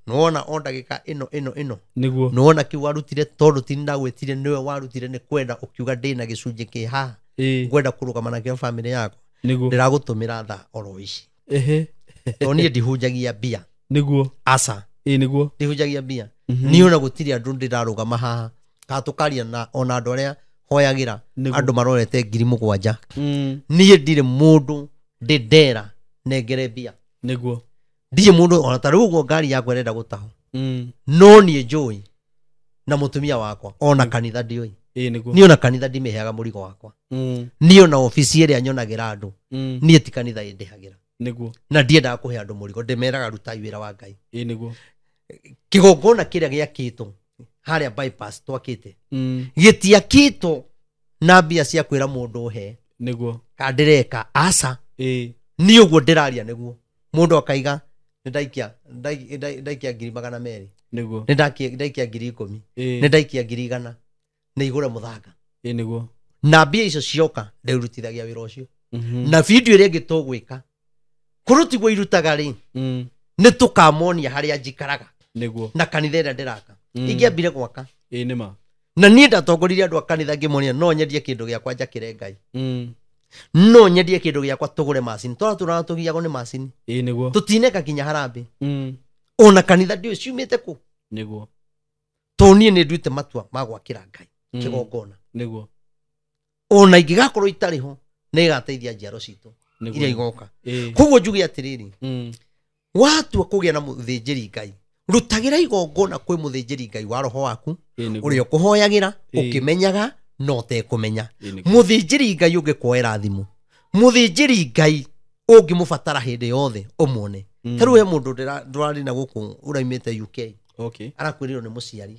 nuona o ndagika ino niguo nuona ki warutire tondu tinda gwetire niwe warutire ni kwenda ukiuga ndina gicunje ki ha ngwenda kurugama na kio family yako ndiragutumira tha oro ici toni ndihunjagia bia niguo asa niguo ndihunjagia bia niona gutiri andu ndirarugama haha ka tukaria na ona andu aria hoyagira andu marorete 7,000 nie ndire mundu ndindera negere bia niguo ndiye mundu ona taru uguo ngari yakwa renda gutaho no nie njui na mutumia wakwa ona kanitha ndioi niguo nie ona kanitha ndimeheaga murigo wakwa nie ona ofisi iria nyonagira andu nie ti kanitha indihagira niguo na ndiendaga kuhe andu murigo ndimeraga rutai wira wa Ngai niguo kigongona kiria giakitwo haria bypass twakite gitiakitwo na mbia cia kwira mundu he niguo kandireka asa ni uguo ndiraria niguo mundu akaiga ndaikia 200,000 niguo ndaikia 10,000 ndaikia 100,000 ni igure muthanga niguo na mbia icio cioka ndirutithagia wira ucio na video iria ngitugwika kurutigwo irutaga ri ni tukamonia haria njikaraga niguo na kanitha ĩrĩa ndĩraka ingĩambire gwaka nĩma na niĩ ndatongoririe andũ a kanitha ngĩmonia no nyendie kĩndũ gĩakwa njakĩre Ngai no nyendie kĩndũ gĩakwa tũgũre macini twana tũratũgiagwo nĩ macini nĩguo tũtineka kinya harambĩ ona kanitha ndiũĩ ciumĩte kũ nĩguo to niĩ nĩ nduĩte matua ma gwakĩra Ngai kĩgongona nĩguo ona ingĩgakorwo itarĩ ho nĩ ĩgateithia njiaro citũ iria igoka koguo njuge atĩrĩrĩ watua kũgĩa na mũthĩnjĩri Ngai rutagira igongona kwĩ mũthĩnjĩri Ngai wa roho waku ũrĩa ũkũhoyagĩra ũkĩmenyaga no tekũmenya mũthĩnjĩri Ngai ũngĩkwoera thimũ mũthĩnjĩri Ngai ũngĩmũbatara hĩndĩ yothe ũmuone tarĩu he mũndũ ndĩrarĩ na gũkũ ũraimĩte UK arakwĩrĩrwo nĩ mũciari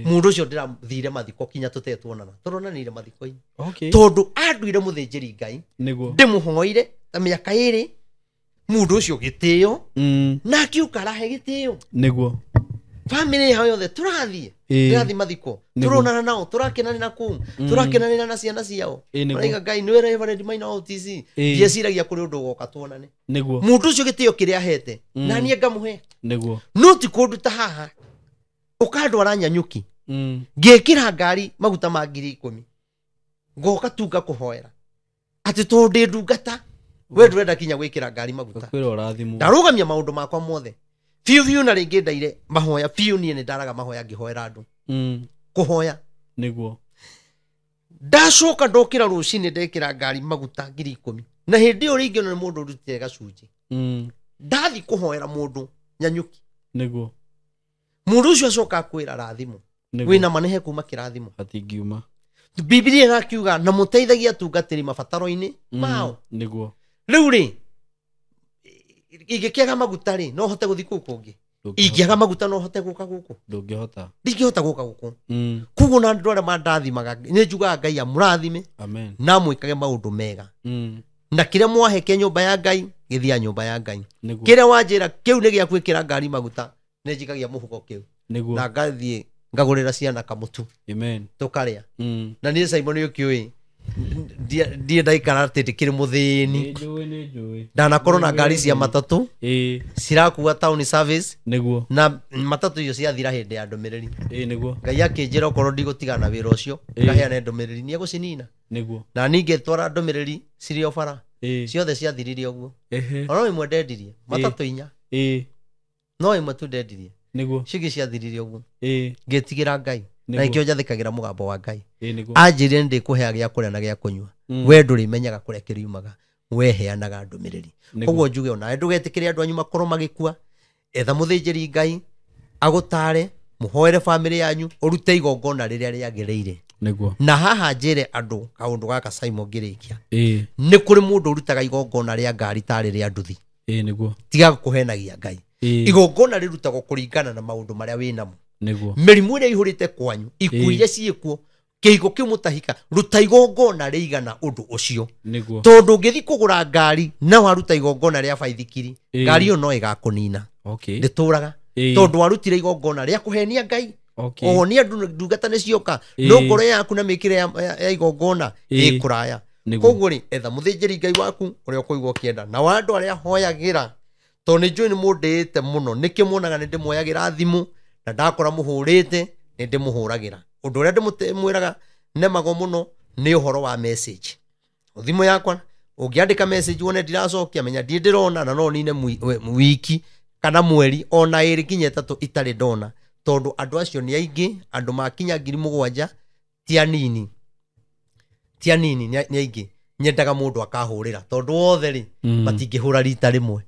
mũndũ ũcio ndĩrathire mathiko kinya tũtetwonana tũronanire mathiko-inĩ tondũ anduire mũthĩnjĩri Ngai ndĩmũhoire ta mĩaka 2 mundu ucio gitio na akiuka arahe gitio niguo family yao yothe turathi mathiko turonana nao turakenanira kuu turakenanira na ciana ciao maiga Ngai nĩ Reverend Maina OTC ndieciragia kuri undu goka tuonane niguo mundu ucio gitio kiria hete na niĩ ngamuhe niguo no ti kundu ta haha ukandwara nyanyuki ngekira ngari maguta ma 10,000 ngoka tunga kuhoera ati to ndi ndungata we ndurenda kinya gwikira ngari maguta kwĩra ũrathimwo ndarugamia maundu makwa mothe fiu na ringi ndaire mahoya fiu nie ni ndaraga mahoya ngihoera andu kuhoya niguo ndacoka ndokira rucini ndekira ngari maguta 10,000 na hindi uri ingĩ nĩ mũndũ ũrutire gacunjĩ ndathi kũhoera mũndũ Nyanyuki nĩguo mũndũ ũcio acoka kwĩra rathimo wĩna manehe kuma kĩrathimo hatingiuma Biblia ĩgakiuga na mũteithagia atungatĩri mabataro-inĩ mao nĩguo rĩu rĩ ingĩkĩaga maguta rĩ no hote gũthiĩ kũu kũngĩ ingĩaga maguta no hote gũka gũkũ ndingĩhota gũka gũkũ koguo na andũ arĩa mandathimaga nĩ njugaga Ngai amũrathime na mwĩkage maũndũ mega na kĩrĩa mwaheke nyũmba ya Ngai gĩthia nyũmba ya Ngai kĩrĩa wanjĩra kĩu nĩ gĩa gwĩkĩra ngari maguta nĩ njikagia mũhuko kĩu na ngathiĩ ngagũrĩra ciana kamũtu tũkarĩa na niĩ Simon ũkĩũĩ ndiĩ ndaikara atĩ ndĩkĩrĩ mũthĩni ndanakorwo na ngari cia matatũ cirakua town service na matatũ icio ciathira hĩndĩ ya ndũmĩrĩri Ngai akĩnjĩra okorwo ndigũtigana wĩra ũcio ngaheana ndũmĩrĩri nĩ egũcinina na ningĩ twara ndũmĩrĩri cirĩ o bara ciothe ciathirire ũguo no ĩmwe ndendirie matatũ 4 no ĩmwe tu ndendirie cingĩ ciathirire ũguo ngĩtigĩra Ngai na ikĩo njathĩkagĩra mũgambo wa Ngai anjĩrire ndĩ kũhea gĩa kũrĩa na gĩa kũnyua we ndũrĩmenyaga kũrĩa kĩriumaga we heanaga ndũmĩrĩri koguo njuge ona ndũgetĩkĩre andũ anyu makorwo magĩkua etha mũthĩnjĩri Ngai agũtare mũhoere famĩlĩ yanyu ũrute igongona rĩrĩa rĩagĩrĩire na haha njĩre andũ kaũndũ gaka Simon ngĩrĩkia nĩ kũrĩ mũndũ ũrutaga igongona rĩa ngari tarĩ rĩa nduthi tiga kũhenagia Ngai igongona rĩrutagwo kũringana na maũndũ marĩa wĩnamo mĩrimũ ĩrĩa ihũrĩte kwanyu ikuũ iria ciĩkuo kĩhigo kĩu mũtahika ruta igongona rĩigana ũndũ ũcio tondũ ũngĩthiĩ kũgũra ngari na waruta igongona rĩa baithikiri ngari ĩyo no ĩgakũnina ndĩtũraga tondũ warutire igongona rĩa kũhenia Ngai oho nĩ andũ ndungata nĩ cioka no ngoro yaku na mĩkĩre ya igongona ĩkũraya koguo rĩ etha mũthĩnjĩri Ngai waku ũrĩa ũkũigua ũkĩenda na wa andũ arĩa hoyagĩra tondũ nĩ njũĩ nĩ mũndĩĩte mũno nĩkĩ muonaga nĩ ndĩmuoyagĩra thimũ na ndakora mũhũrĩte nĩ ndĩmũhũragĩra ũndũ ũrĩa ndĩmwĩraga nemago mũno nĩ ũhoro wa message thimũ yakwa ũngĩandĩka message wone ndiracokia menya ndiĩ ndĩrona na no nine wiki kana mweri ona 2 nginya 3 itarĩ ndona tondũ andũ acio nĩ aingĩ andũ makinya 7,000 ti anini nĩ aingĩ nyendaga mũndũ akahũrĩra tondũ wothe rĩ matingĩhũra rita rĩmwe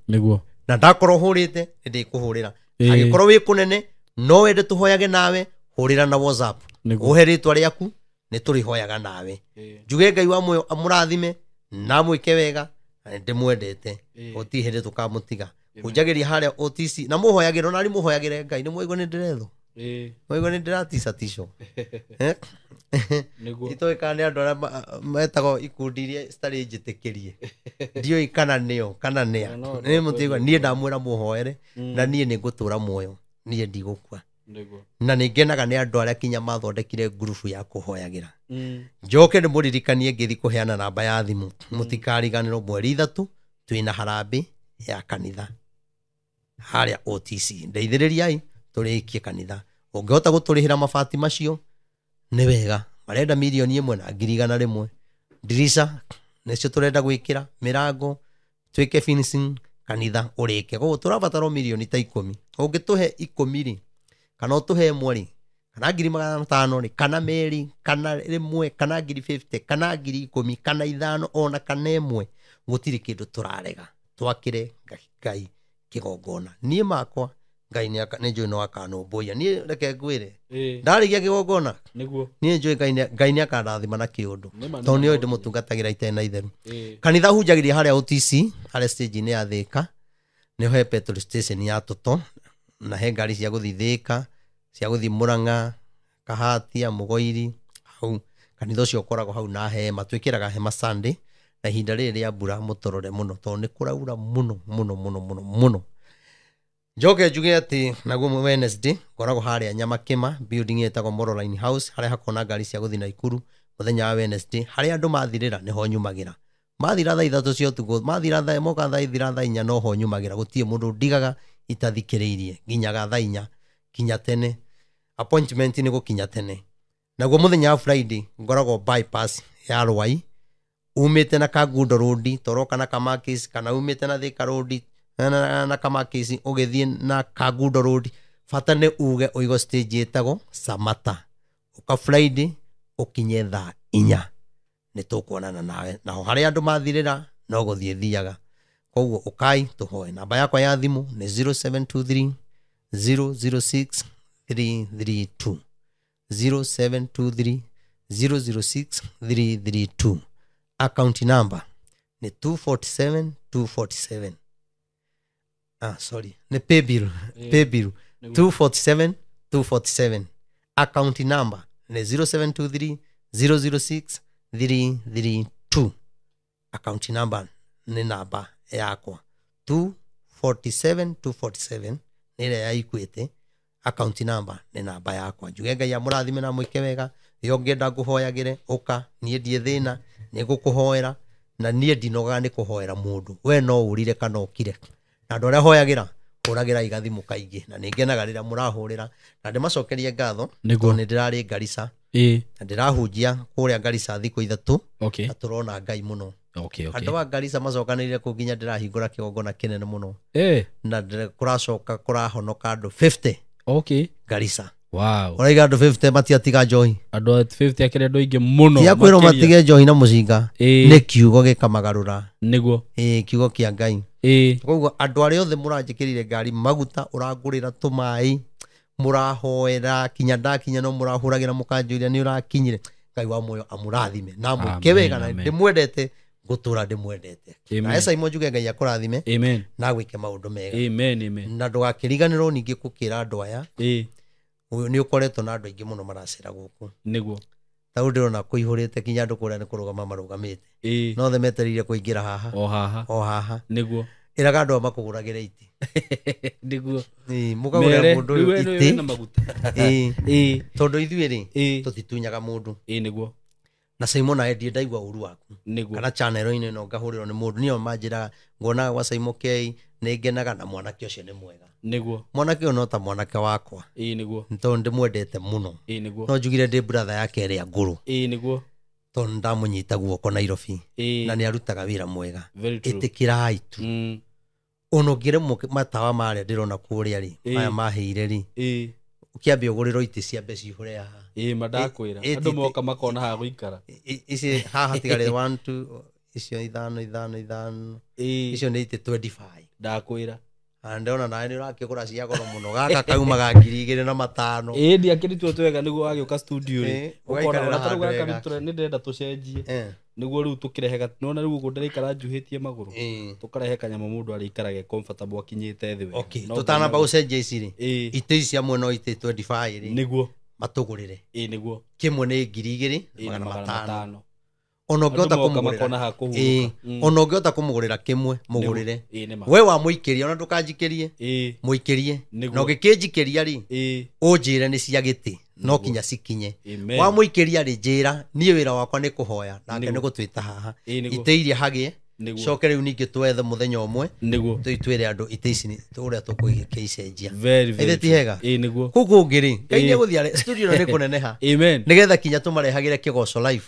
na ndakorwo hũrĩte ndĩkũhũrĩra angĩkorwo wĩ kũnene no wende tũhoyage nawe hũrĩra na WhatsApp ũhe rĩtwa rĩaku nĩ tũrĩhoyaga nawe njuge Ngai wa muoyo amũrathime na mwĩke wega na ndĩmwendete gũtirĩ hĩndĩ tũkamũtiga ũnjagĩria harĩa OTC na mũhoyagĩra na mũhoyagĩre Ngai nĩ mũigua nĩ ndĩretho mũigua nĩ ndĩratica tico itoĩka nĩ andũ arĩa metagwo ikundi iria citarĩ njĩtĩkĩrie ndiũĩ kana nĩo kana nĩa nĩ mũtigua niĩ ndamwĩra mũhoere na niĩ nĩ ngũtũra muoyo niĩ ndigũkua na nĩ ngenaga nĩ andũ arĩa kinya mathondekire ngurubu ya kũhoyagĩra njoke nĩ mũririkanie ngĩthiĩ kũheana namba ya thimũ mũtikariganĩrwo mweri 3 twĩna harambĩ ya kanitha harĩa OTC ndeithĩrĩriai tũrĩkie kanitha ũngĩhota gũtũrĩhĩra mabati macio nĩ wega marenda 1,000,000 na 100,000 ndirica nĩcio tũrenda gwĩkĩra mĩrango twĩke finishing kanitha ũrĩke koguo tũrabatara 1,000,000 ta 10 ũngĩtũhe 10 rĩ kana ũtũhe 1 rĩ kana 500 rĩ kana 2 kana 1 kana 50 kana 10,000 kana 5 ona kana 1 gũtirĩ kĩndũ tũrarega twakĩre Ngai kĩgongona niĩ makwa Ngai nĩ njũĩ no akanũmbũia niĩ reke ngwĩre ndarĩkia kĩgongona niĩ njũĩ Ngai nĩ akarathima na kĩũndũ tondũ nĩoĩ ndĩmũtungatagĩra itena itherũ kanitha hunjagĩria harĩa OTC harĩa stage-inĩ ya Thĩka nĩho he petrol station ya Toto na he ngari cia gũthiĩ Thĩka cia gũthiĩ Mũrang'a Kahatia Mũgoiri hau kanitha ũcio ũkoragwo hau na hema twĩkĩraga hema Sunday na ihinda rĩrĩ rĩa mbura mũtorore mũno tondũ nĩ kũraura mũno njoke njuge atĩ naguo Wednesday ngoragwo harĩa Nyamakĩma building ĩtagwo Moroline House harĩa hakona ngari cia gũthiĩ Naikuru mũthenya wa Wednesday harĩa andũ mathirĩra nĩho nyumagĩra mathira thaa 3 cia ũtukũ mathira thaa 1 kana thaa 4 noho nyumagĩra gũtirĩ mũndũ ndigaga itathikĩrĩirie nginyaga thaa 4 kinya tene appointment nĩ gũkinya tene naguo mũthenya wa Friday ngoragwo bypass ya Rwai umĩte na Kangundo Road toroka na Kamakis kana umĩte na Thika Road na Kamakis ũgĩthiĩ na Kangundo Road fatane uge oigo stage ĩtagwo Samata uka Friday ukinye thaa 4 nä tå kuonana nawe naho harä andå mathirä no gå thiä thiaga koguo ukai tuhoe namba yakwa ya thimu nä 0723 006 332 0723 006 332 account number nä 247 sorry nä paybill 247 account number nä 0723 006 332 account number nä namba yakwa 247 nä ĩrĩa ya Equity account number nä namba yakwa njuge Ngai amũrathime na mwĩke wega ĩyo ngĩenda ngũhoyagĩre ũka niĩ ndiĩ thĩna nĩ ngũkũhoera na niĩ ndinoga nĩ kũhoera mũndũ we no ũrire kana ũkire na andũ arĩa hoyagĩra hũragĩra igathimũ kaingĩ na nĩ ngenaga rĩrĩa mũrahũrĩra na ndĩmacokerie ngatho tondũ nĩ ndĩrarĩ Garissa na ndĩrahunjia kũrĩa Garissa thikũ 3 na tũrona Ngai mũno andũ a Garissa macokanĩrĩire kũ nginya ndĩrahingũra kĩgongona kĩnene mũno na kũracoka kũrahonoka andũ 50 Garissa ũraiga andũ 50 matiatiga njohi andũ 50 akĩrĩ andũ aingĩ mũno ya kwĩrwo matige njohi na mũcinga nĩ kiugo gĩkamagarũra nĩguo kiugo kĩa Ngai koguo andũ arĩa othe mũranjĩkĩrire ngari maguta ũrangũrĩra tũmaĩ mũrahoera kinya ndakinya no mũrahũragĩra mũkanjũria nĩ ũrakinyire Ngai wa muoyo amũrathime na mwĩke wega na ndĩmwendete ngũtũra ndĩmwendete na Simon njuge Ngai akũrathime na gwĩke maũndũ mega na ndũgakĩriganĩrwo ningĩ gũkĩra andũ aya nĩ ũkoretwo na andũ aingĩ mũno maracĩra gũkũ nĩguo ta ndĩrona kũihũrĩte kinya andũ kũrĩa nĩ kũrũgama marũgamĩte no othe metereire kũingĩra haha o haha nĩguo ĩraga andũ makũgũragĩra iti nĩguo mũkagũrĩra mũndũ iti tondũ ithuĩ tũtitunyaga mũndũ nĩguo na Simon aendie ndaigua ũru waku kana channel-inĩ ĩno ngahũrĩrwo nĩ mũndũ nĩo manjĩraga ngonaga gwa Simon K nĩ ngenaga na mwanake ũcio nĩ mwega nĩguo mwanake ũyũ no ta mwanake wakwa nĩguo tondũ ndĩmwendete mũno no njugire ndĩ brother yake ĩrĩa ngũrũ nĩguo tondũ ndamũnyita guoko Nairobi na nĩ arutaga wĩra mwega ĩtĩkĩrai tu ona ũngĩremwo matawa marĩa ndĩrona kũrĩa aya mahĩire ũkĩambia ũgũrĩrwo itĩ ciambe cihũre haha mandakwĩra andũ moka makona ha gũikara ici haha tigarĩ 1 2 icio 5 icio nĩ itĩ 25 ndakwĩra ndona nawe nĩ ũrakĩgũra cia goro mũno gaka kaumaga 2,500 ĩndĩ akĩrutwo twega nĩguo agĩũka studio ũkona gatarũ gaka nĩ ndĩrenda tũcenjie nĩguo rĩu tũkĩrehe nona rĩu ũguo ndĩraikara njuhĩtie magũrũ tũkarehe kanyamũ mũndũ arĩikarage comfortable akinyĩte thĩ wega tũtanamba gũcenjia ici itĩ ici amwe no itĩ 25 nĩguo matũgũrĩre nĩguo kĩmwe nĩ 2,500 ona ũngĩhota kũmũgũrĩra kĩmwe mũgũrĩre we wa mũikĩria ona ndũkanjikĩrie mũikĩrie na ũgĩkĩnjikĩria ũnjĩre nĩ cia gĩtĩ no kinya cikinye wa mũikĩria njĩra niĩ wĩra wakwa nĩ kũhoya nake nĩ gũtwĩta haha itĩ iria hagĩe coke rĩu ningĩ twethe mũthenya ũmwe twĩre andũ itĩ ici ũrĩa tũkũicenjia ĩthĩ ti hega kũu kũngĩ Ngai nĩ egũthiĩ studio ĩno nĩ kũneneha nĩgetha kinya tũmarehagĩre kĩgoco live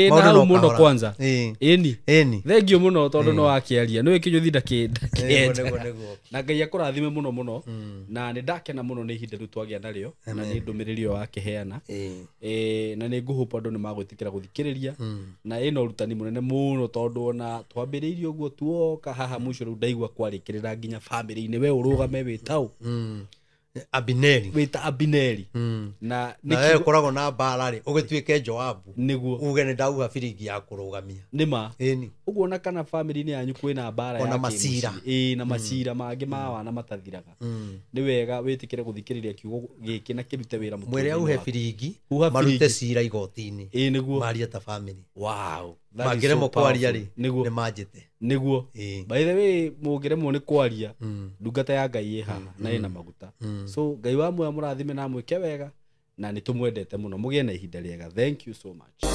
na hau mũno kwanza thengio mũno tondũ no wakĩaria nĩwe kĩnyũthi ndakĩenda na Ngai akũrathime mũno mũno na nĩ ndakena mũno nĩ ihinda rĩu twagĩa narĩo na nĩ ndũmĩrĩri ĩyo wakĩheana na nĩ ngũhopa andũ nĩ magwĩtĩkĩra gũthikĩrĩria na ĩno ũrutani mũnene mũno tondũ ona twambĩrĩirie ũguo tuoka haha mũico rĩu ndaigua kwarĩkĩrĩra nginya bamĩrĩ-inĩ we ũrũgame wĩtaũ Abineri wĩta Abineri na wewe ũkoragwo na mbara rĩ ũgĩtuĩke Joabu nĩguo uge nĩ ndauga biringi ya kũrũgamia nĩma ũguo na kana bamĩrĩ-inĩ yanyu kwĩna mbara ya macira na macira mangĩ ma wana matathiraga nĩ wega wĩtĩkĩre gũthikĩrĩria kiugo gĩkĩ na kĩrute wĩra mũtũrĩre mwĩre uhe biringi marute cira igoti-inĩ nĩguo maria ta bamĩrĩ mangĩremwo kwaria rĩ nĩ manjĩte nĩguo by the way mũngĩremwo nĩ kwaria ndungata ya Ngai ĩ haha na ĩna maguta so Ngai wa muoyo mũrathime na mwĩke wega na nĩ tũmwendete mũno mũgĩe na ihinda rĩega thank you so much